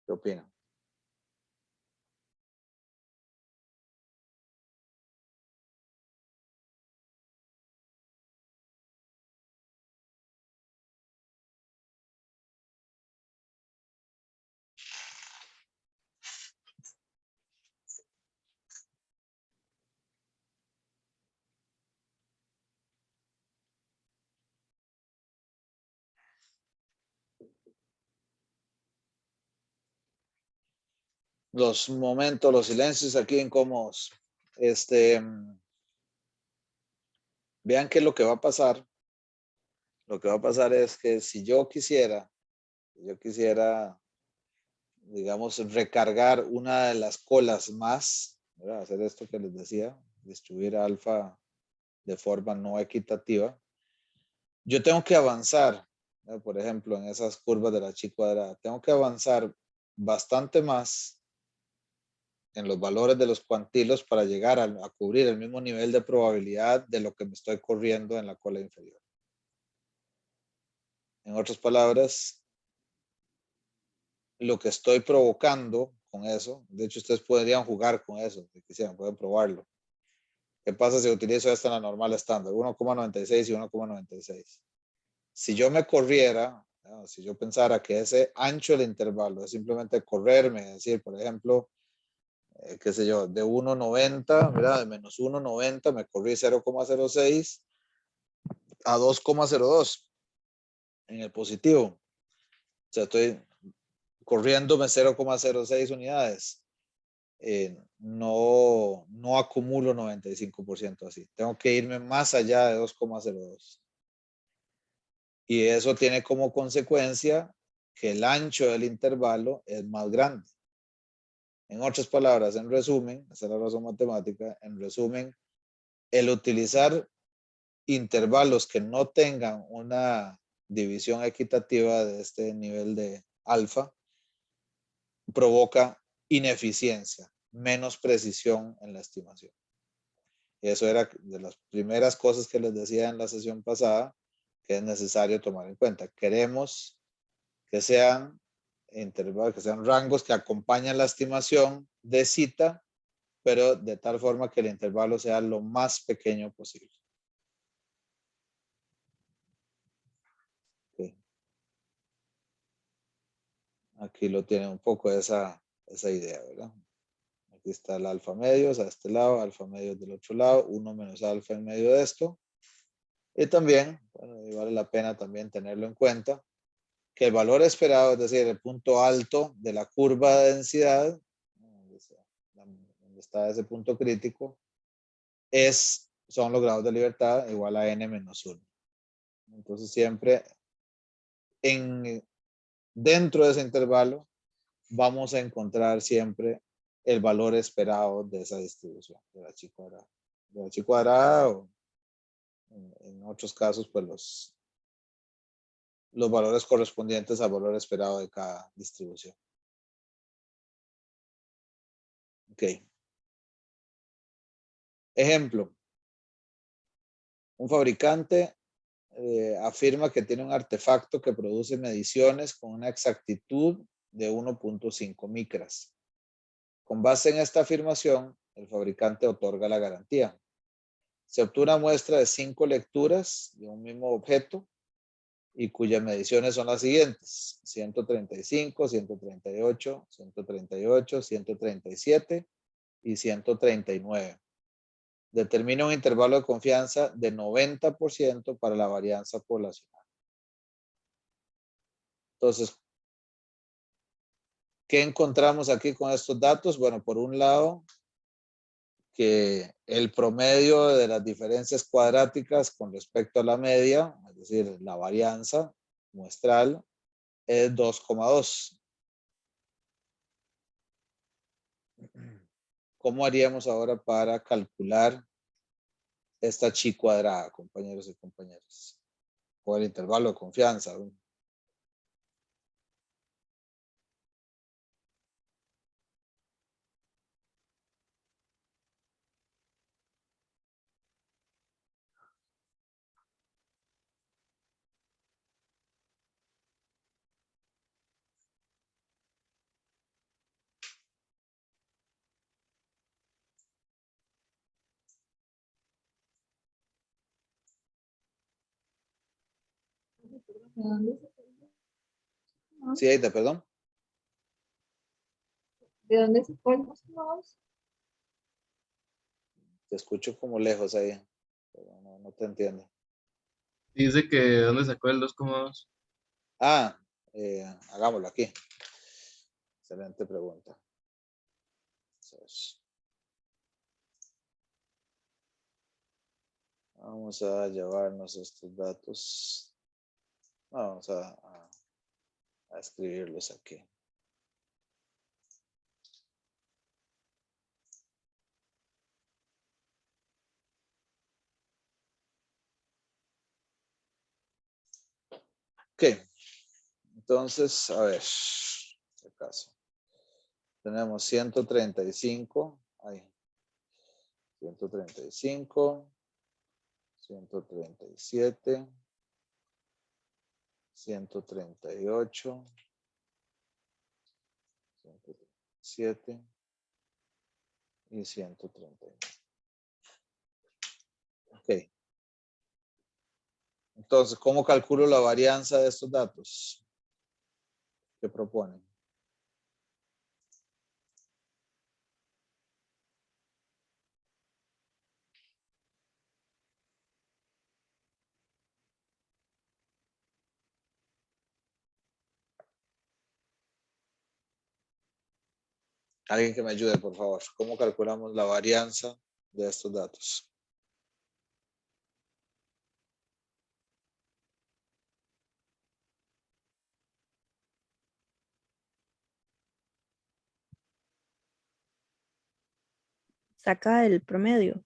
¿Qué opinan? Los momentos, los silencios aquí incómodos. Vean qué es lo que va a pasar. Lo que va a pasar es que si yo quisiera, digamos, recargar una de las colas más, ¿verdad? Hacer esto que les decía, distribuir alfa de forma no equitativa, yo tengo que avanzar, por ejemplo, en esas curvas de la chi cuadrada, tengo que avanzar bastante más en los valores de los cuantilos para llegar a cubrir el mismo nivel de probabilidad de lo que me estoy corriendo en la cola inferior. En otras palabras, lo que estoy provocando con eso, de hecho ustedes podrían jugar con eso, si quisieran, pueden probarlo. ¿Qué pasa si utilizo esta en la normal estándar? 1,96 y 1,96. Si yo me corriera, ¿no? Si yo pensara que ese ancho del intervalo es simplemente correrme, es decir, por ejemplo, qué sé yo, de 1,90, ¿verdad? De menos 1,90 me corrí 0,06 a 2,02 en el positivo. O sea, estoy corriéndome 0,06 unidades. No acumulo 95% así. Tengo que irme más allá de 2,02. Y eso tiene como consecuencia que el ancho del intervalo es más grande. En otras palabras, en resumen, esa es la razón matemática, en resumen, el utilizar intervalos que no tengan una división equitativa de este nivel de alfa provoca ineficiencia, menos precisión en la estimación. Y eso era de las primeras cosas que les decía en la sesión pasada, que es necesario tomar en cuenta. Queremos que sean intervalos, que sean rangos que acompañan la estimación de cita, pero de tal forma que el intervalo sea lo más pequeño posible. Okay. Aquí lo tienen un poco esa idea, ¿verdad? Aquí está el alfa medios a este lado, alfa medios del otro lado, 1 menos alfa en medio de esto. Y también, bueno, y vale la pena también tenerlo en cuenta, que el valor esperado, es decir, el punto alto de la curva de densidad, donde está ese punto crítico, son los grados de libertad igual a n menos 1. Entonces siempre dentro de ese intervalo vamos a encontrar siempre el valor esperado de esa distribución de la chi cuadrada. De la chi cuadrada o en otros casos pues los valores correspondientes al valor esperado de cada distribución. Ok. Ejemplo. Un fabricante afirma que tiene un artefacto que produce mediciones con una exactitud de 1.5 micras. Con base en esta afirmación, el fabricante otorga la garantía. Se obtuvo una muestra de 5 lecturas de un mismo objeto y cuyas mediciones son las siguientes: 135, 138, 138, 137 y 139. Determina un intervalo de confianza de 90% para la varianza poblacional. Entonces, ¿qué encontramos aquí con estos datos? Bueno, por un lado, que el promedio de las diferencias cuadráticas con respecto a la media, es decir, la varianza muestral, es 2,2. ¿Cómo haríamos ahora para calcular esta chi cuadrada, compañeros y compañeras? O el intervalo de confianza. ¿De dónde sacó el 2,2? Sí, Aida, perdón. ¿De dónde sacó el 2,2? Te escucho como lejos ahí, pero no te entiendo. Dice que ¿de dónde sacó el 2,2? Ah, hagámoslo aquí. Excelente pregunta. Entonces, vamos a llevarnos estos datos. Vamos a escribirlos aquí. Ok. Entonces, a ver. Este caso. Tenemos 135. Ahí. 135. 137. 138. 137. Y 139. Ok. Entonces, ¿cómo calculo la varianza de estos datos? ¿Qué proponen? Alguien que me ayude, por favor. ¿Cómo calculamos la varianza de estos datos? Saca el promedio.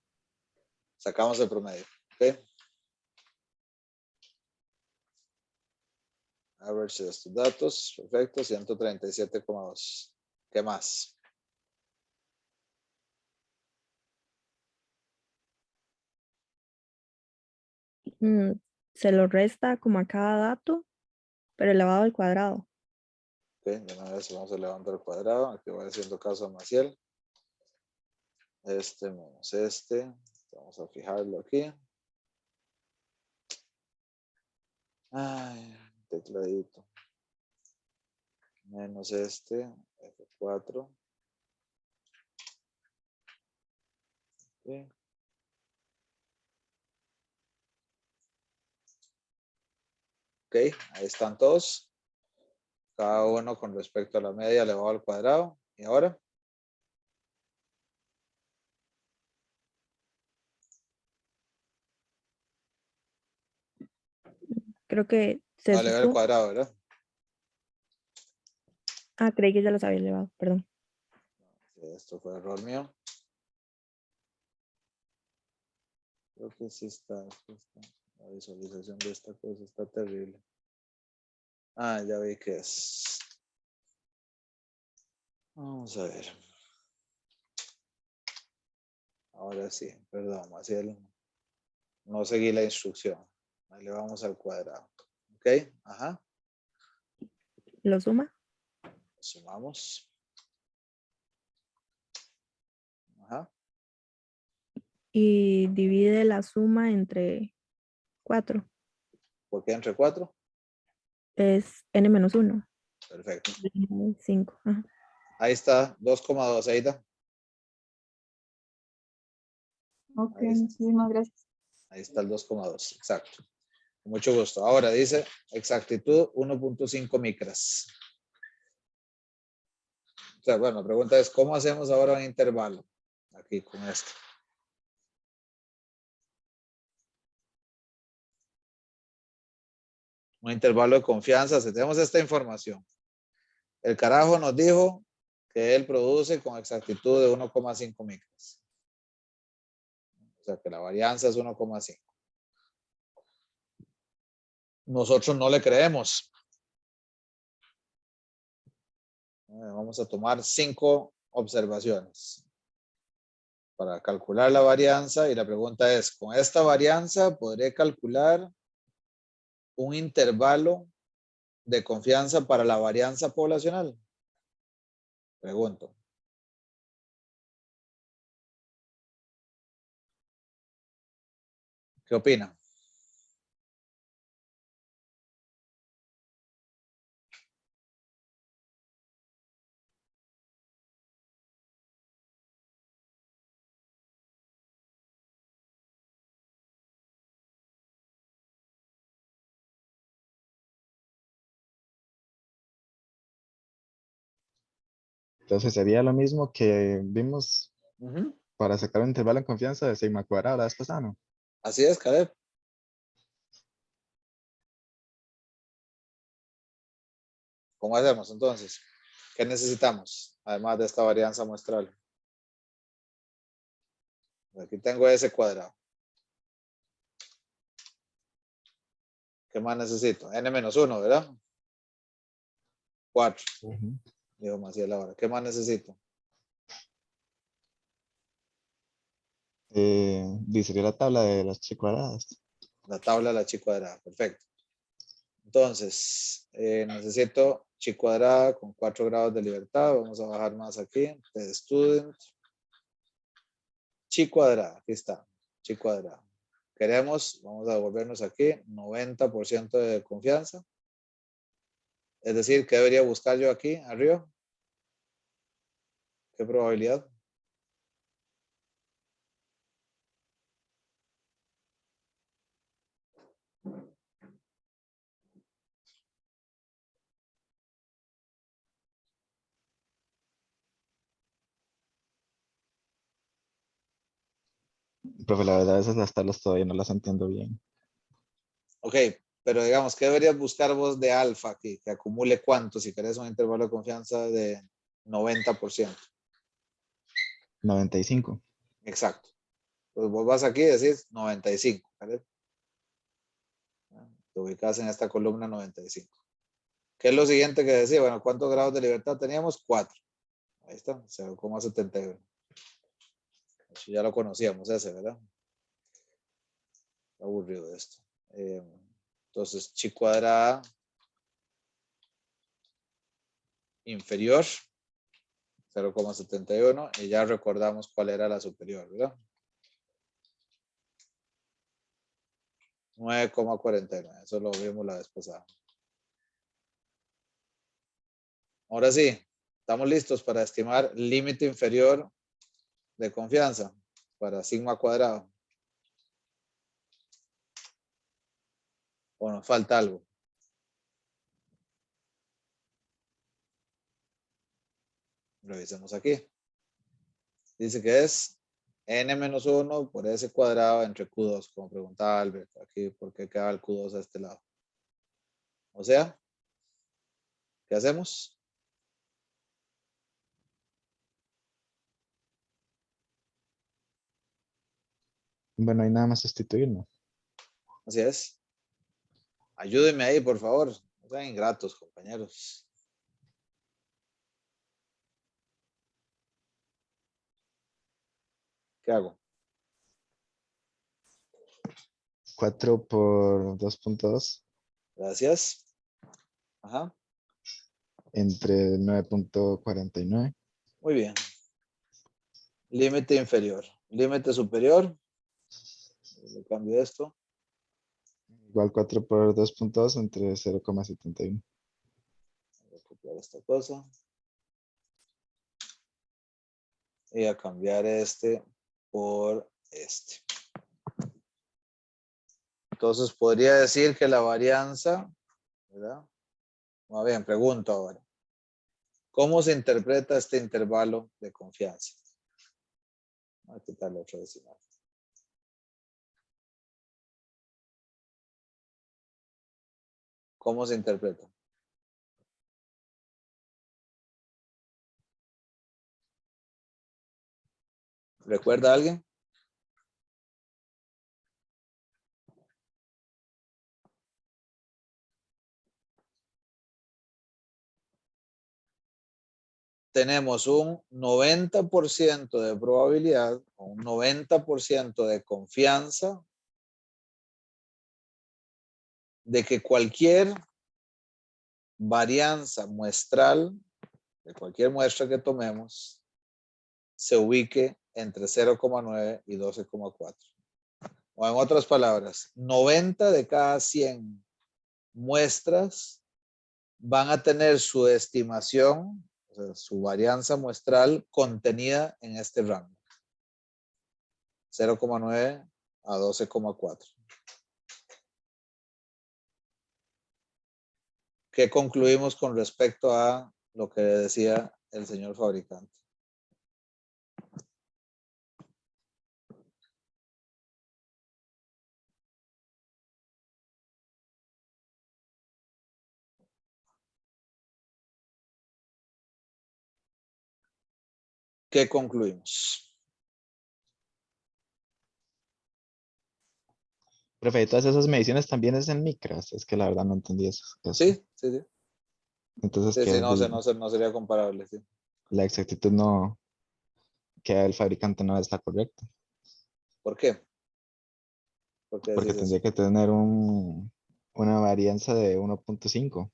Sacamos el promedio. ¿Ok? Average de estos datos. Perfecto. 137,2. ¿Qué más? Se lo resta como a cada dato, pero elevado al cuadrado. Ok, de una vez vamos elevando al cuadrado. Aquí voy haciendo caso a Maciel. Este menos este. Vamos a fijarlo aquí. Ay, tecladito. Menos este. F4. Ok. Ok, ahí están todos. Cada uno con respecto a la media elevado al cuadrado. ¿Y ahora? Creo que se No, elevado al suma. cuadrado, ¿verdad? Ah, creí que ya los había elevado, perdón. Esto fue error mío. Creo que sí está. La visualización de esta cosa está terrible. Ah, ya vi que es. Vamos a ver. Ahora sí, perdón, Maciel. No seguí la instrucción. Ahí le vamos al cuadrado. Ok, ajá. Lo suma. Sumamos. Ajá. Y divide la suma entre 4. ¿Por qué entre 4? Es n-1. Perfecto. 5. Ahí está, 2,2. Ahí está. Ok, Ahí está. muchísimas gracias. Ahí está el 2,2. Exacto. Con mucho gusto. Ahora dice exactitud 1.5 micras. O sea, bueno, la pregunta es, ¿cómo hacemos ahora un intervalo? Aquí con esto. Un intervalo de confianza. Si tenemos esta información. El carajo nos dijo que él produce con exactitud de 1,5 micras. O sea que la varianza es 1,5. Nosotros no le creemos. Vamos a tomar 5 observaciones para calcular la varianza y la pregunta es, ¿con esta varianza podré calcular un intervalo de confianza para la varianza poblacional? Pregunto. ¿Qué opina? Entonces sería lo mismo que vimos Uh-huh. para sacar un intervalo en confianza de sigma cuadrado la vez pasada, ¿no? Así es, Caleb. ¿Cómo hacemos entonces? ¿Qué necesitamos? Además de esta varianza muestral. Aquí tengo ese cuadrado. ¿Qué más necesito? N-1, ¿verdad? 4. Ujú. Dijo Maciel ahora. ¿Qué más necesito? Sería la tabla de las chi cuadradas. La tabla de la chi cuadrada. Perfecto. Entonces, necesito chi cuadrada con 4 grados de libertad. Vamos a bajar más aquí. De student. Chi cuadrada. Aquí está. Chi cuadrada. Queremos, vamos a devolvernos aquí, 90% de confianza. Es decir, ¿qué debería buscar yo aquí arriba? ¿Qué probabilidad? Profe, la verdad, esas las tablas todavía no las entiendo bien. Ok, pero digamos, ¿qué deberías buscar vos de alfa aquí? Que acumule cuánto si querés un intervalo de confianza de 90%. 95. Exacto. Pues vos vas aquí y decís 95. ¿Vale? Te ubicas en esta columna 95. ¿Qué es lo siguiente que decía? Bueno, ¿cuántos grados de libertad teníamos? 4. Ahí está, 0,71. Eso ya lo conocíamos ese, ¿verdad? Aburrido de esto. Entonces, chi cuadrada inferior 0,71 y ya recordamos cuál era la superior, ¿verdad? 9,49. Eso lo vimos la vez pasada. Ahora sí, estamos listos para estimar límite inferior de confianza para sigma cuadrado. ¿O nos falta algo? Revisemos aquí. Dice que es n-1 por s cuadrado entre q2, como preguntaba Albert. Aquí, ¿por qué queda el q2 a este lado? O sea, ¿qué hacemos? Bueno, hay nada más sustituir, ¿no? Así es. Ayúdenme ahí, por favor. No sean ingratos, compañeros. ¿Qué hago? 4 por 2.2 Gracias. Ajá. entre 9.49. Muy bien. Límite inferior. Límite superior. Le cambio esto. Igual 4 por 2.2 entre 0,71. Voy a copiar esta cosa. Y a cambiar este por este. Entonces podría decir que la varianza, ¿verdad? Muy bien, pregunto ahora. ¿Cómo se interpreta este intervalo de confianza? Voy a quitarle otro decimal. ¿Cómo se interpreta? ¿Recuerda alguien? Tenemos un 90% de probabilidad, o un 90% de confianza de que cualquier varianza muestral, de cualquier muestra que tomemos, se ubique entre 0,9 y 12,4. O en otras palabras, 90 de cada 100 muestras van a tener su estimación, o sea, su varianza muestral contenida en este rango. 0,9 a 12,4. ¿Qué concluimos con respecto a lo que decía el señor fabricante? ¿Qué concluimos? Profe, ¿y todas esas mediciones también es en micras? Es que la verdad no entendí eso. Sí, sí, sí. Entonces, Sí, ¿qué sí, es no sería comparable, sí. la exactitud no, que el fabricante no está correcta? ¿Por qué? ¿Por qué Porque decís eso? tendría que tener una varianza de 1.5.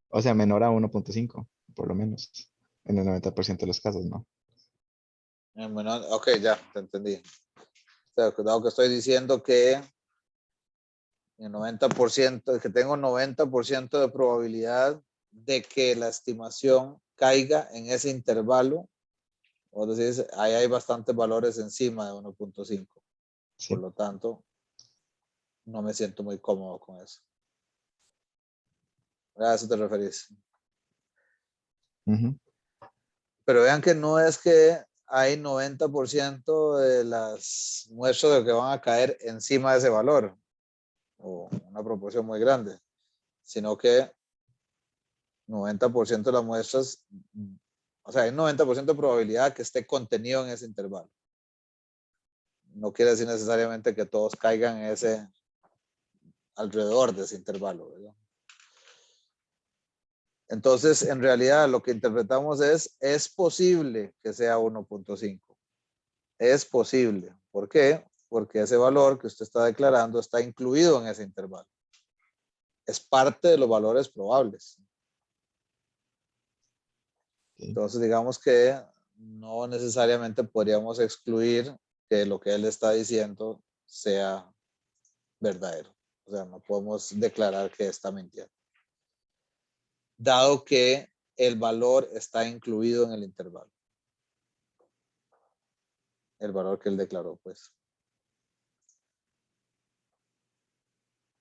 O sea, menor a 1.5, por lo menos. En el 90% de los casos, ¿no? Bueno, ok, ya, te entendí. O sea, cuidado que estoy diciendo que el 90%, que tengo 90% de probabilidad de que la estimación caiga en ese intervalo. O decir, ahí hay bastantes valores encima de 1.5. Por Sí. lo tanto, no me siento muy cómodo con eso. A eso te referís. Ujú. Pero vean que no es que hay 90% de las muestras de que van a caer encima de ese valor, o una proporción muy grande, sino que 90% de las muestras, o sea, hay 90% de probabilidad que esté contenido en ese intervalo. No quiere decir necesariamente que todos caigan en ese, alrededor de ese intervalo, ¿verdad? Entonces, en realidad, lo que interpretamos es posible que sea 1.5. Es posible. ¿Por qué? Porque ese valor que usted está declarando está incluido en ese intervalo. Es parte de los valores probables. Sí. Entonces, digamos que no necesariamente podríamos excluir que lo que él está diciendo sea verdadero. O sea, no podemos declarar que está mintiendo. Dado que el valor está incluido en el intervalo. El valor que él declaró, pues.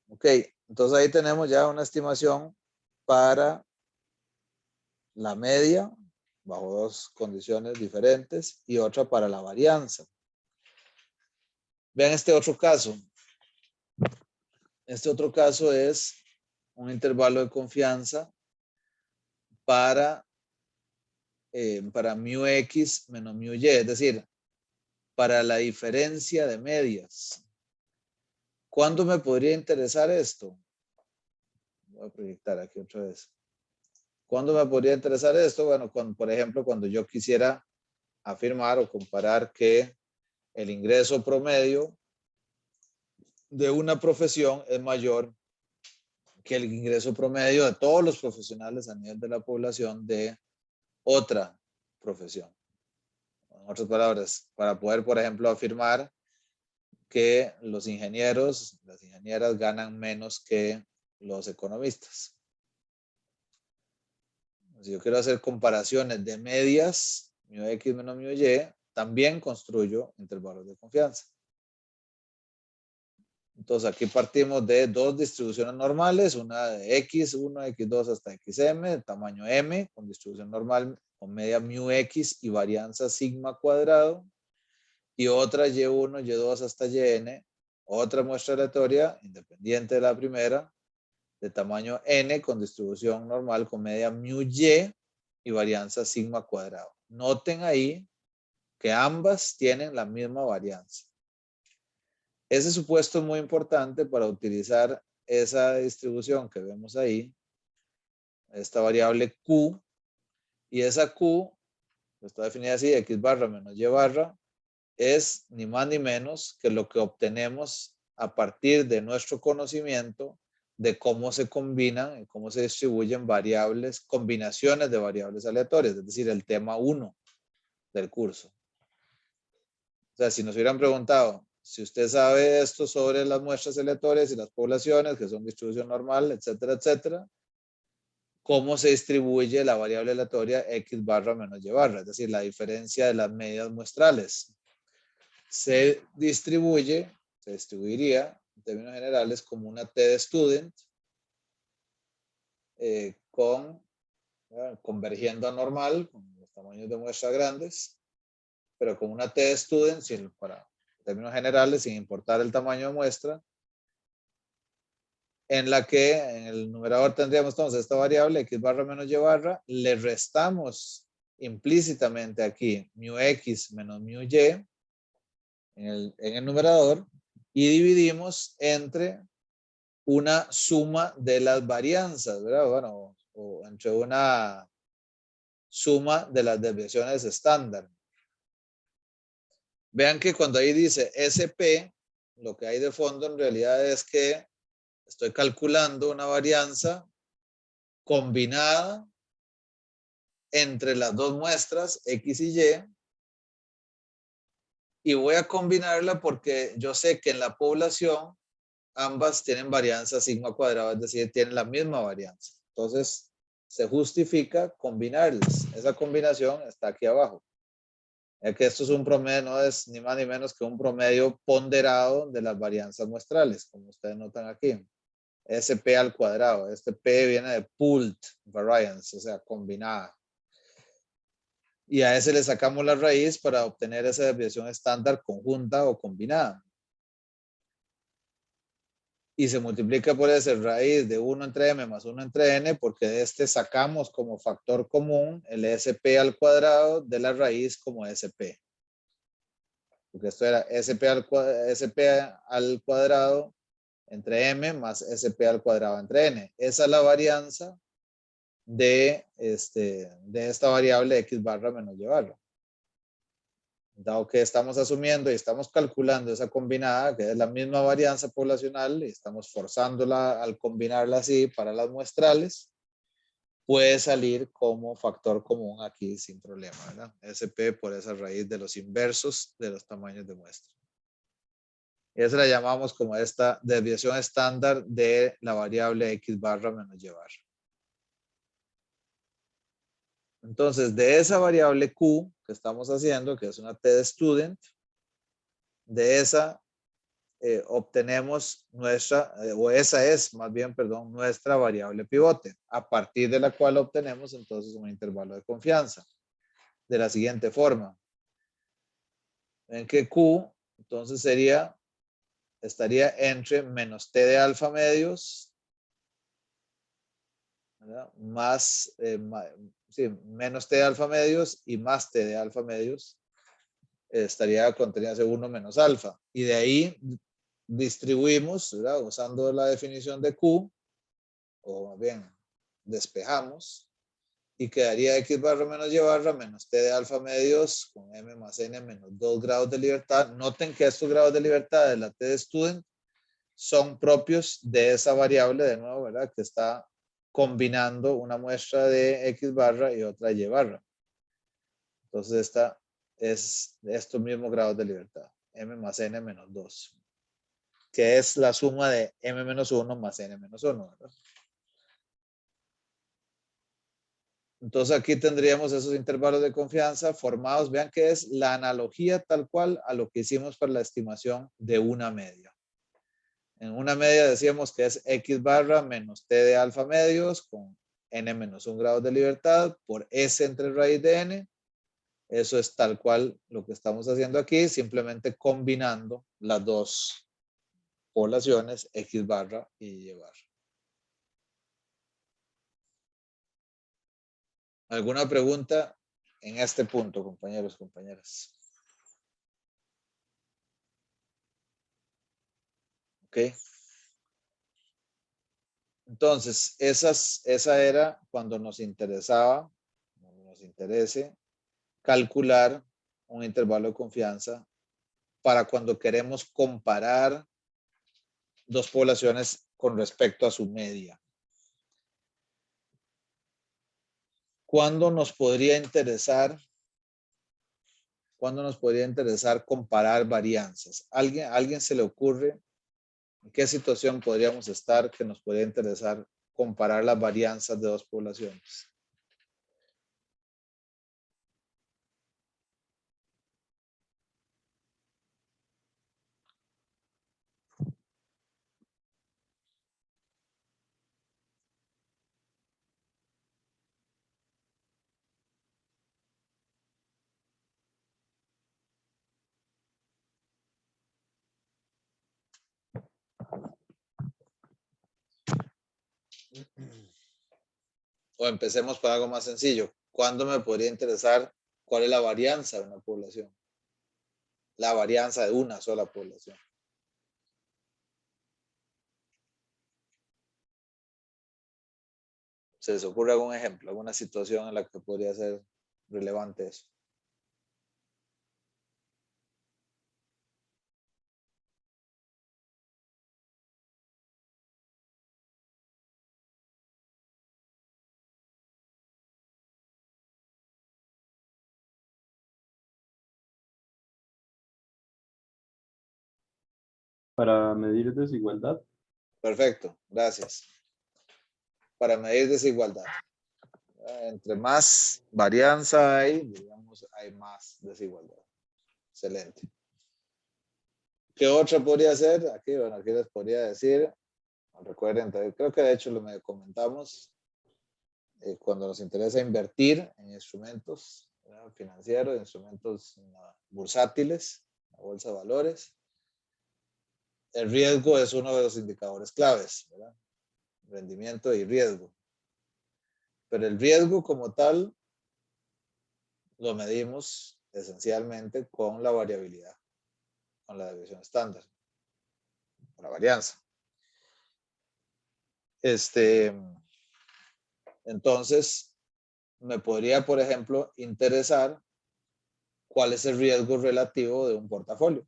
Ok, entonces ahí tenemos ya una estimación para la media, bajo dos condiciones diferentes, y otra para la varianza. Vean este otro caso. Este otro caso es un intervalo de confianza para mu x menos mu y, es decir, para la diferencia de medias. ¿Cuándo me podría interesar esto? Voy a proyectar aquí otra vez. ¿Cuándo me podría interesar esto? Bueno, por ejemplo, cuando yo quisiera afirmar o comparar que el ingreso promedio de una profesión es mayor que el ingreso promedio de todos los profesionales a nivel de la población de otra profesión. En otras palabras, para poder, por ejemplo, afirmar que los ingenieros, las ingenieras ganan menos que los economistas. Si yo quiero hacer comparaciones de medias, mu x menos mu y, también construyo intervalos de confianza. Entonces aquí partimos de dos distribuciones normales, una de x1, x2 hasta xm, de tamaño m, con distribución normal con media mu x y varianza sigma cuadrado, y otra y1, y2 hasta yn, otra muestra aleatoria, independiente de la primera, de tamaño n, con distribución normal con media mu y varianza sigma cuadrado. Noten ahí que ambas tienen la misma varianza. Ese supuesto es muy importante para utilizar esa distribución que vemos ahí, esta variable Q, y esa Q, está definida así, x barra menos y barra, es ni más ni menos que lo que obtenemos a partir de nuestro conocimiento de cómo se combinan y cómo se distribuyen variables, combinaciones de variables aleatorias, es decir, el tema 1 del curso. O sea, si nos hubieran preguntado, si usted sabe esto sobre las muestras aleatorias y las poblaciones, que son distribución normal, etcétera, etcétera, ¿cómo se distribuye la variable aleatoria x barra menos y barra? Es decir, la diferencia de las medidas muestrales. Se distribuiría, en términos generales, como una T de student, convergiendo a normal, con los tamaños de muestra grandes, pero como una T de student, para términos generales, sin importar el tamaño de muestra, en la que en el numerador tendríamos entonces esta variable x barra menos y barra, le restamos implícitamente aquí mu x menos mu y en el numerador, y dividimos entre una suma de las varianzas, ¿verdad? Bueno, o entre una suma de las desviaciones estándar. Vean que cuando ahí dice SP, lo que hay de fondo en realidad es que estoy calculando una varianza combinada entre las dos muestras X y Y voy a combinarla porque yo sé que en la población ambas tienen varianza sigma cuadrado, es decir, tienen la misma varianza. Entonces, se justifica combinarlas. Esa combinación está aquí abajo. Es que esto es un promedio, no es ni más ni menos que un promedio ponderado de las varianzas muestrales, como ustedes notan aquí. SP al cuadrado. Este P viene de pooled variance, o sea, combinada. Y a ese le sacamos la raíz para obtener esa desviación estándar conjunta o combinada. Y se multiplica por ese raíz de 1 entre m más 1 entre n, porque de este sacamos como factor común el SP al cuadrado de la raíz como SP. Porque esto era SP al cuadrado entre m más SP al cuadrado entre n. Esa es la varianza de esta variable x barra menos y barra. Dado que estamos asumiendo y estamos calculando esa combinada, que es la misma varianza poblacional, y estamos forzándola al combinarla así para las muestrales, puede salir como factor común aquí sin problema, ¿verdad? SP por esa raíz de los inversos de los tamaños de muestra. Y esa la llamamos como esta desviación estándar de la variable x barra menos y barra. Entonces, de esa variable Q que estamos haciendo, que es una T de student, de esa obtenemos nuestra, o esa es más bien, perdón, nuestra variable pivote, a partir de la cual obtenemos entonces un intervalo de confianza. De la siguiente forma. Ven que Q, entonces estaría entre menos T de alfa medios, ¿verdad? Más, sí, menos T de alfa medios y más T de alfa medios estaría conteniéndose 1 menos alfa. Y de ahí distribuimos, ¿verdad? Usando la definición de Q, o más bien despejamos, y quedaría x barra menos y barra menos T de alfa medios con m más n menos 2 grados de libertad. Noten que estos grados de libertad de la T de student son propios de esa variable, de nuevo, ¿verdad? Que está combinando una muestra de x barra y otra de y barra. Entonces esta es de estos mismos grados de libertad, m más n menos 2, que es la suma de m menos 1 más n menos 1, ¿verdad? Entonces aquí tendríamos esos intervalos de confianza formados, vean que es la analogía tal cual a lo que hicimos para la estimación de una media. En una media decíamos que es x barra menos t de alfa medios con n menos 1 grado de libertad por s entre raíz de n. Eso es tal cual lo que estamos haciendo aquí, simplemente combinando las dos poblaciones x barra y y barra. ¿Alguna pregunta en este punto, compañeros, compañeras? ¿Ok? Entonces, esa era cuando nos interesaba, nos interese, calcular un intervalo de confianza para cuando queremos comparar dos poblaciones con respecto a su media. ¿Cuándo nos podría interesar comparar varianzas? ¿Alguien se le ocurre en qué situación podríamos estar que nos podría interesar comparar las varianzas de dos poblaciones? O empecemos por algo más sencillo. ¿Cuándo me podría interesar cuál es la varianza de una población? La varianza de una sola población. ¿Se les ocurre algún ejemplo, alguna situación en la que podría ser relevante eso? Para medir desigualdad. Perfecto, gracias. Para medir desigualdad. Entre más varianza hay, digamos, hay más desigualdad. Excelente. ¿Qué otra podría ser? Aquí, bueno, aquí les podría decir, recuerden, creo que de hecho lo comentamos, cuando nos interesa invertir en instrumentos financieros, instrumentos bursátiles, la bolsa de valores, el riesgo es uno de los indicadores claves, ¿verdad? Rendimiento y riesgo. Pero el riesgo como tal lo medimos esencialmente con la variabilidad, con la desviación estándar, con la varianza. Entonces, me podría, por ejemplo, interesar cuál es el riesgo relativo de un portafolio.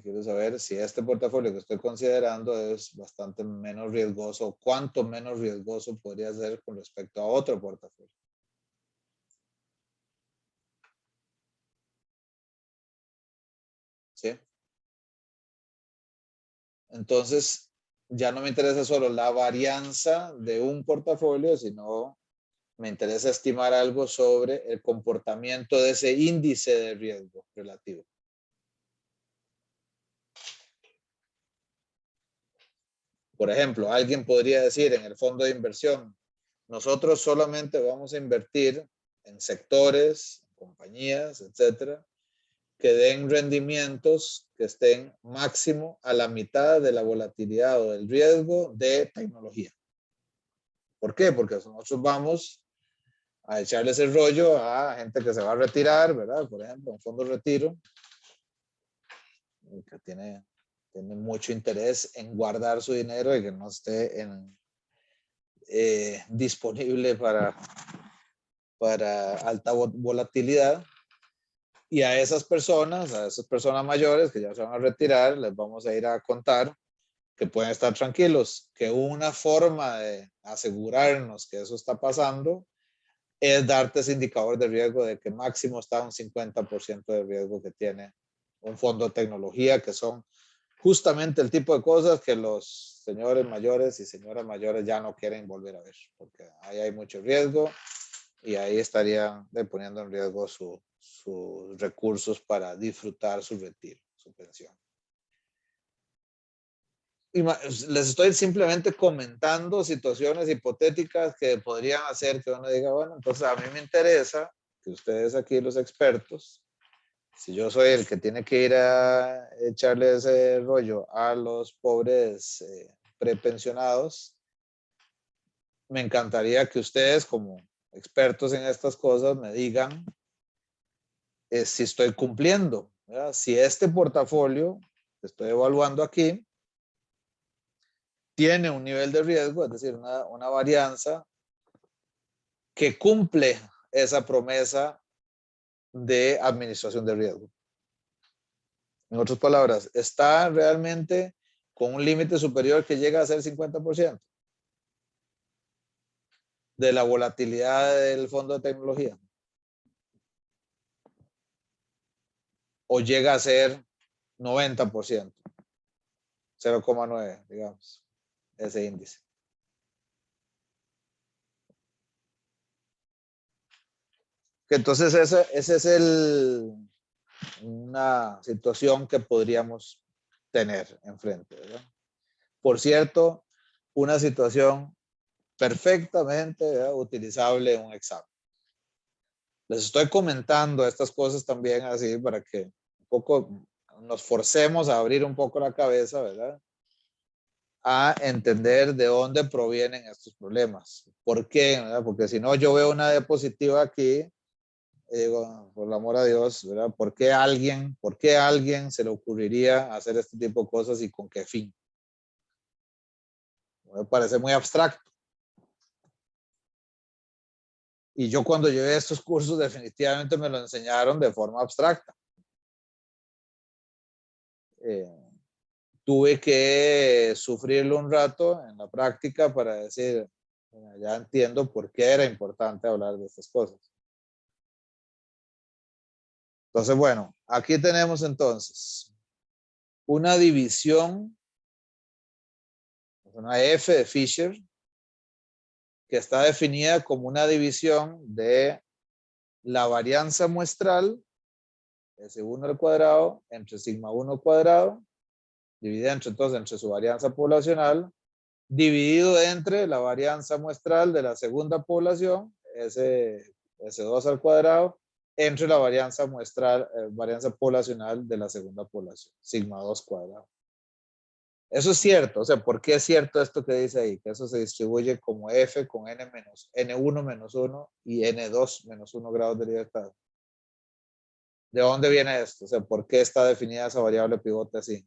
Quiero saber si este portafolio que estoy considerando es bastante menos riesgoso, cuánto menos riesgoso podría ser con respecto a otro portafolio. ¿Sí? Entonces, ya no me interesa solo la varianza de un portafolio, sino me interesa estimar algo sobre el comportamiento de ese índice de riesgo relativo. Por ejemplo, alguien podría decir en el fondo de inversión, nosotros solamente vamos a invertir en sectores, compañías, etcétera, que den rendimientos que estén máximo a la mitad de la volatilidad o del riesgo de tecnología. ¿Por qué? Porque nosotros vamos a echarles el rollo a gente que se va a retirar, ¿verdad? Por ejemplo, un fondo de retiro que tiene mucho interés en guardar su dinero y que no esté disponible para alta volatilidad. Y a esas personas mayores que ya se van a retirar, les vamos a ir a contar que pueden estar tranquilos, que una forma de asegurarnos que eso está pasando es darte ese indicador de riesgo de que máximo está un 50% de riesgo que tiene un fondo de tecnología, que son justamente el tipo de cosas que los señores mayores y señoras mayores ya no quieren volver a ver, porque ahí hay mucho riesgo y ahí estarían poniendo en riesgo sus recursos para disfrutar su retiro, su pensión. Y les estoy simplemente comentando situaciones hipotéticas que podrían hacer que uno diga, bueno, entonces a mí me interesa que ustedes aquí, los expertos, si yo soy el que tiene que ir a echarle ese rollo a los pobres prepensionados, me encantaría que ustedes como expertos en estas cosas me digan si estoy cumpliendo, ¿verdad? Si este portafolio que estoy evaluando aquí tiene un nivel de riesgo, es decir, una varianza que cumple esa promesa de administración de riesgo. En otras palabras, ¿está realmente con un límite superior que llega a ser 50% de la volatilidad del fondo de tecnología? ¿O llega a ser 90%? 0,9, digamos, ese índice. Entonces, esa es una situación que podríamos tener enfrente, ¿verdad? Por cierto, una situación perfectamente, ¿verdad?, utilizable en un examen. Les estoy comentando estas cosas también así para que un poco nos forcemos a abrir un poco la cabeza, ¿verdad?, a entender de dónde provienen estos problemas. ¿Por qué? ¿Verdad? Porque si no, yo veo una diapositiva aquí y digo, por el amor a Dios, ¿verdad? ¿Por qué a alguien se le ocurriría hacer este tipo de cosas y con qué fin? Me parece muy abstracto. Y yo cuando llevé estos cursos definitivamente me lo enseñaron de forma abstracta. Tuve que sufrirlo un rato en la práctica para decir, ya entiendo por qué era importante hablar de estas cosas. Entonces, bueno, aquí tenemos entonces una división, una F de Fisher, que está definida como una división de la varianza muestral, S1 al cuadrado, entre sigma 1 al cuadrado, dividida entonces entre su varianza poblacional, dividido entre la varianza muestral de la segunda población, S2 al cuadrado, entre la varianza muestral, varianza poblacional de la segunda población, sigma 2 cuadrado. Eso es cierto, o sea, ¿por qué es cierto esto que dice ahí? Que eso se distribuye como F con N1 menos 1 y N2 menos 1 grados de libertad. ¿De dónde viene esto? O sea, ¿por qué está definida esa variable pivote así?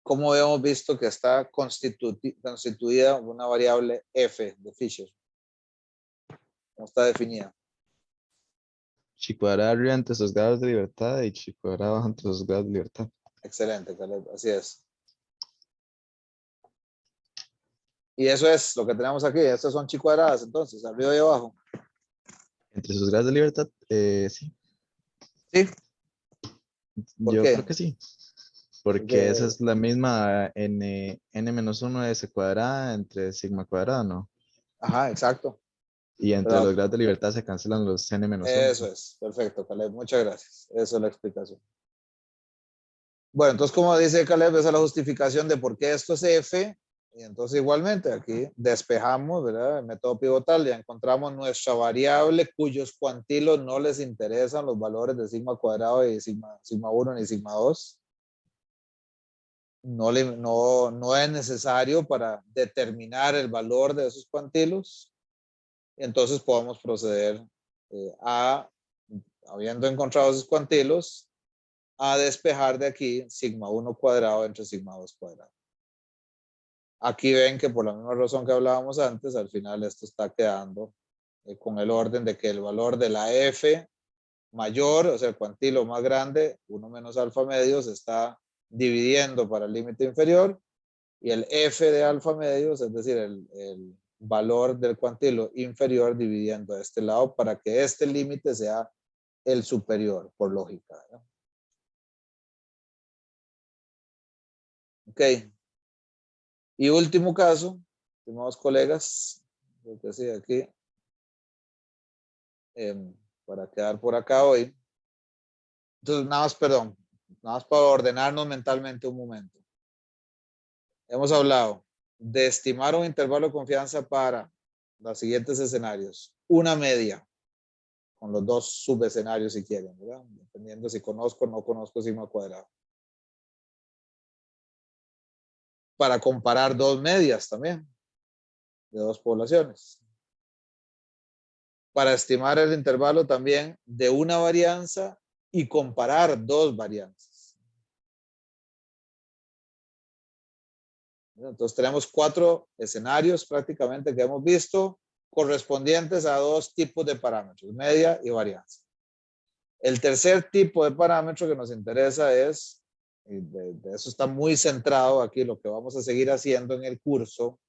¿Cómo hemos visto que está constituida una variable F de Fisher? ¿Cómo está definida? Chi cuadrado arriba entre sus grados de libertad y chi cuadrado abajo entre sus grados de libertad. Excelente, Caleb, así es. Y eso es lo que tenemos aquí. Estas son chi cuadradas, entonces, arriba y abajo. Entre sus grados de libertad, sí. ¿Sí? ¿Por Yo qué? creo que sí. Porque esa es la misma n-1 de S cuadrada entre sigma cuadrado, ¿no? Ajá, exacto. Y entre Pero los grados de libertad se cancelan los n-1. eso es, perfecto, Caleb. Muchas gracias. Esa es la explicación. Bueno, entonces, como dice Caleb, esa es la justificación de por qué esto es F. Y entonces, igualmente, aquí despejamos, ¿verdad? El método pivotal, ya encontramos nuestra variable cuyos cuantilos no les interesan los valores de sigma cuadrado y sigma 1 ni sigma 2. No es necesario para determinar el valor de esos cuantilos. Entonces podemos proceder habiendo encontrado esos cuantilos, a despejar de aquí sigma 1 cuadrado entre sigma 2 cuadrado. Aquí ven que por la misma razón que hablábamos antes, al final esto está quedando con el orden de que el valor de la F mayor, o sea, el cuantilo más grande, 1 menos alfa medio, se está dividiendo para el límite inferior, y el F de alfa medios, es decir, el valor del cuantilo inferior dividiendo a este lado para que este límite sea el superior, por lógica, ¿no? Ok. Y último caso, estimados colegas, lo que sigue aquí, para quedar por acá hoy. Entonces, nada más para ordenarnos mentalmente un momento. Hemos hablado de estimar un intervalo de confianza para los siguientes escenarios. Una media, con los dos subescenarios si quieren, ¿verdad? Dependiendo si conozco o no conozco sigma cuadrado. Para comparar dos medias también, de dos poblaciones. Para estimar el intervalo también de una varianza y comparar dos varianzas. Entonces tenemos 4 escenarios prácticamente que hemos visto correspondientes a 2 tipos de parámetros, media y varianza. El tercer tipo de parámetro que nos interesa es, y de eso está muy centrado aquí, lo que vamos a seguir haciendo en el curso,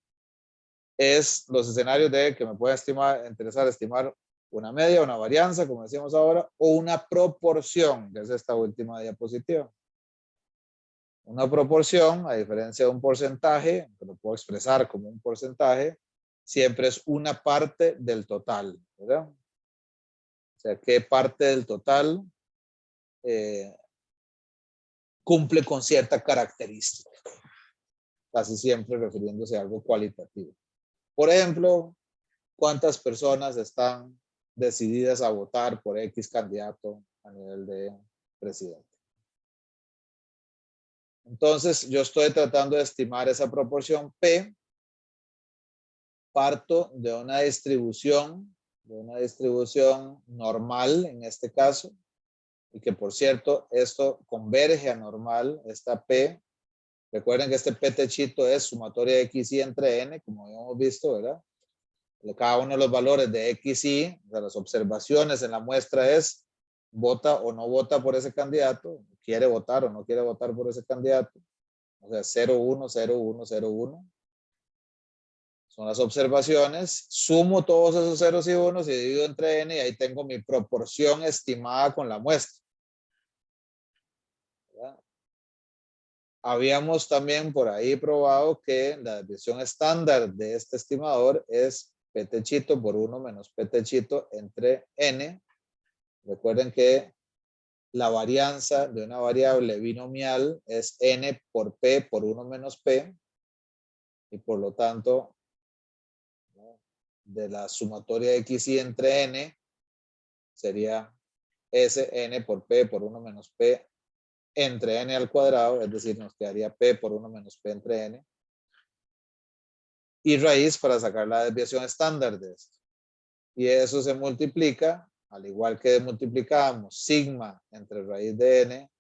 es los escenarios de que me puede interesar estimar una media, una varianza, como decíamos ahora, o una proporción, que es esta última diapositiva. Una proporción, a diferencia de un porcentaje, que lo puedo expresar como un porcentaje, siempre es una parte del total, ¿verdad? O sea, ¿qué parte del total cumple con cierta característica? Casi siempre refiriéndose a algo cualitativo. Por ejemplo, cuántas personas están decididas a votar por X candidato a nivel de presidente. Entonces, yo estoy tratando de estimar esa proporción P. Parto de una distribución normal en este caso, y que por cierto, esto converge a normal, esta P. Recuerden que este P techito es sumatoria de X y entre N, como habíamos visto, ¿verdad? Cada uno de los valores de X y, de las observaciones en la muestra es, vota o no vota por ese candidato, quiere votar o no quiere votar por ese candidato. O sea, 0, 1, 0, 1, 0, 1. Son las observaciones, sumo todos esos ceros y unos y divido entre n y ahí tengo mi proporción estimada con la muestra. ¿Verdad? Habíamos también por ahí probado que la desviación estándar de este estimador es P techito por 1 menos P techito entre n. Recuerden que la varianza de una variable binomial es n por P por 1 menos P y por lo tanto de la sumatoria de X y entre N sería Sn por P por 1 menos P entre N al cuadrado, es decir, nos quedaría P por 1 menos P entre N. Y raíz para sacar la desviación estándar de esto. Y eso se multiplica, al igual que multiplicábamos sigma entre raíz de N,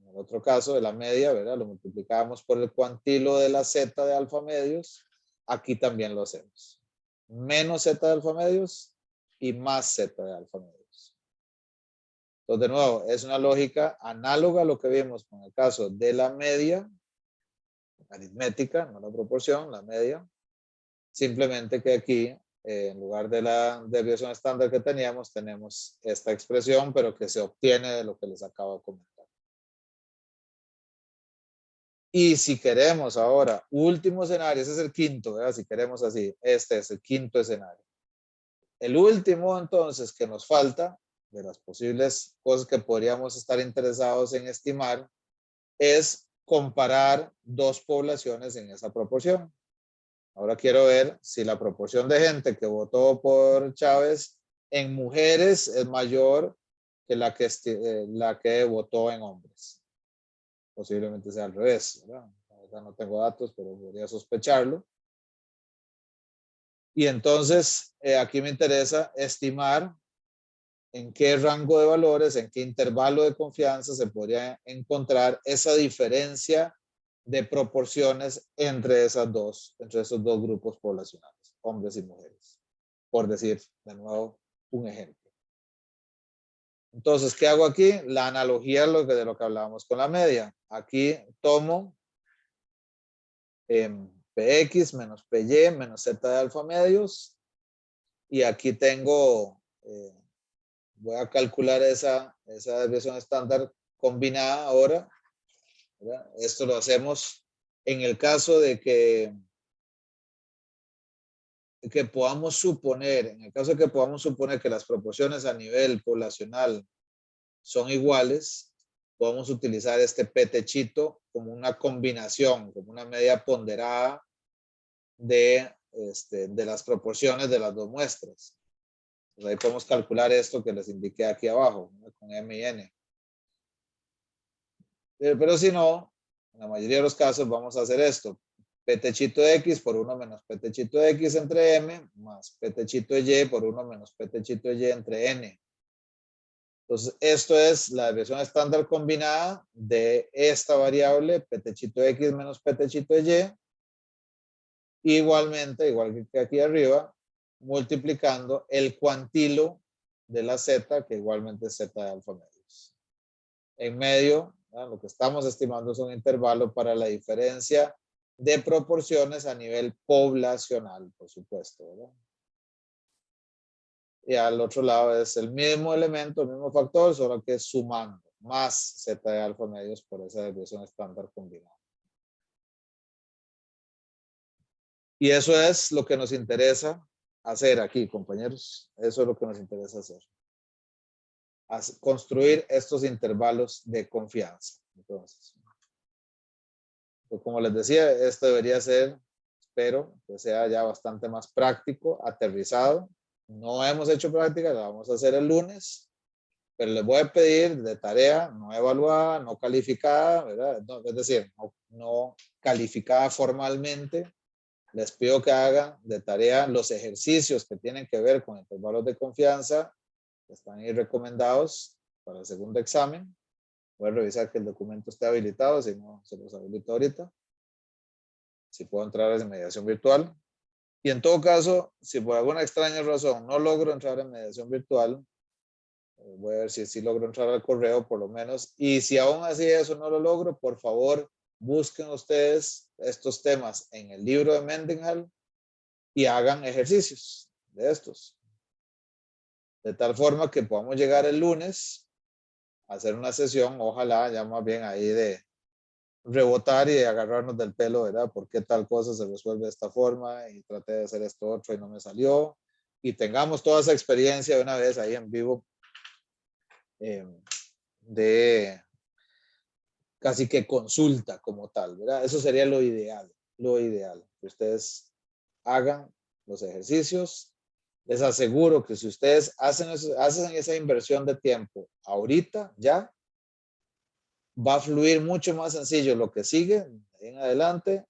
en el otro caso de la media, ¿verdad? Lo multiplicábamos por el cuantilo de la Z de alfa medios, aquí también lo hacemos. Menos Z de alfa medios y más Z de alfa medios. Entonces, de nuevo, es una lógica análoga a lo que vimos con el caso de la media, aritmética, no la proporción, la media. Simplemente que aquí, en lugar de la desviación estándar que teníamos, tenemos esta expresión, pero que se obtiene de lo que les acabo de comentar. Y si queremos ahora, último escenario, ese es el quinto, ¿verdad? Si queremos así, este es el quinto escenario. El último, entonces, que nos falta, de las posibles cosas que podríamos estar interesados en estimar, es comparar dos poblaciones en esa proporción. Ahora quiero ver si la proporción de gente que votó por Chávez en mujeres es mayor que la que votó en hombres. Posiblemente sea al revés, ¿verdad? No tengo datos, pero podría sospecharlo. Y entonces, aquí me interesa estimar en qué rango de valores, en qué intervalo de confianza se podría encontrar esa diferencia de proporciones entre esos dos grupos poblacionales, hombres y mujeres. Por decir, de nuevo, un ejemplo. Entonces, ¿qué hago aquí? La analogía de lo que hablábamos con la media. Aquí tomo Px menos Py menos Z de alfa medios. Y aquí tengo, voy a calcular esa desviación estándar combinada ahora, ¿verdad? Esto lo hacemos en el caso de que podamos suponer, que las proporciones a nivel poblacional son iguales, podemos utilizar este P techito como una combinación, como una media ponderada de las proporciones de las dos muestras. Pues ahí podemos calcular esto que les indiqué aquí abajo, ¿no? Con M y N. Pero si no, en la mayoría de los casos vamos a hacer esto. P techito de X por 1 menos P techito de X entre M más P techito de Y por 1 menos P techito de Y entre N. Entonces, esto es la desviación estándar combinada de esta variable P techito de X menos P techito de Y. Igualmente, igual que aquí arriba, multiplicando el cuantilo de la Z, que igualmente es Z de alfa medios. En medio, ¿verdad? Lo que estamos estimando es un intervalo para la diferencia de proporciones a nivel poblacional, por supuesto, ¿verdad? Y al otro lado es el mismo elemento, el mismo factor, solo que sumando más Z de alfa medios por esa desviación estándar combinada. Y eso es lo que nos interesa hacer aquí, compañeros. Eso es lo que nos interesa hacer. Construir estos intervalos de confianza. Entonces, pues como les decía, esto debería ser espero que sea ya bastante más práctico, aterrizado. No hemos hecho práctica, la vamos a hacer el lunes, pero les voy a pedir de tarea no evaluada, no calificada, ¿verdad? No, es decir, no calificada formalmente. Les pido que hagan de tarea los ejercicios que tienen que ver con intervalos de confianza, que están ahí recomendados para el segundo examen. Voy a revisar que el documento esté habilitado, si no se los habilito ahorita. Si puedo entrar a mediación virtual. Y en todo caso, si por alguna extraña razón no logro entrar en mediación virtual, voy a ver si logro entrar al correo por lo menos. Y si aún así eso no lo logro, por favor, busquen ustedes estos temas en el libro de Mendenhall y hagan ejercicios de estos. De tal forma que podamos llegar el lunes a hacer una sesión, ojalá ya más bien ahí de rebotar y de agarrarnos del pelo, ¿verdad? ¿Por qué tal cosa se resuelve de esta forma? Y traté de hacer esto otro y no me salió. Y tengamos toda esa experiencia de una vez ahí en vivo de casi que consulta como tal, ¿verdad? Eso sería lo ideal, que ustedes hagan los ejercicios. Les aseguro que si ustedes hacen esa inversión de tiempo ahorita, ya, va a fluir mucho más sencillo lo que sigue en adelante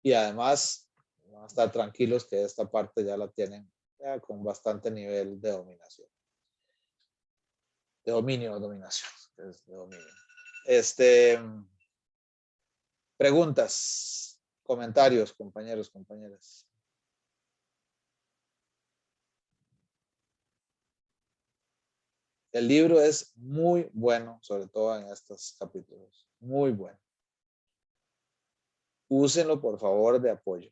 y además van a estar tranquilos que esta parte ya la tienen ya con bastante nivel de dominación. De dominación. De dominio. Preguntas, comentarios, compañeros, compañeras. El libro es muy bueno, sobre todo en estos capítulos. Muy bueno. Úsenlo, por favor, de apoyo.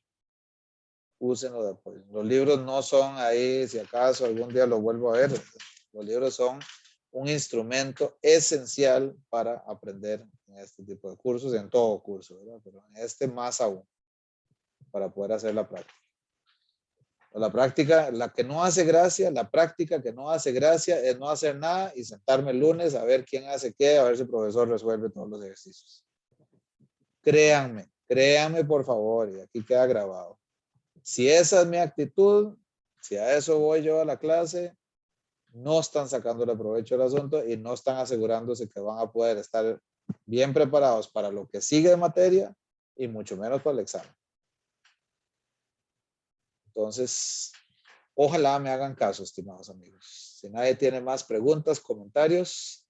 Úsenlo de apoyo. Los libros no son ahí, si acaso algún día lo vuelvo a ver. Los libros son un instrumento esencial para aprender en este tipo de cursos y en todo curso, ¿verdad? Pero en este más aún, para poder hacer la práctica. La práctica, la que no hace gracia, la práctica que no hace gracia es no hacer nada y sentarme el lunes a ver quién hace qué, a ver si el profesor resuelve todos los ejercicios. Créanme por favor, y aquí queda grabado. Si esa es mi actitud, si a eso voy yo a la clase, no están sacándole provecho al asunto y no están asegurándose que van a poder estar bien preparados para lo que sigue de materia y mucho menos para el examen. Entonces, ojalá me hagan caso, estimados amigos. Si nadie tiene más preguntas, comentarios,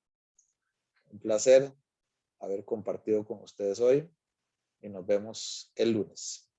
un placer haber compartido con ustedes hoy y nos vemos el lunes.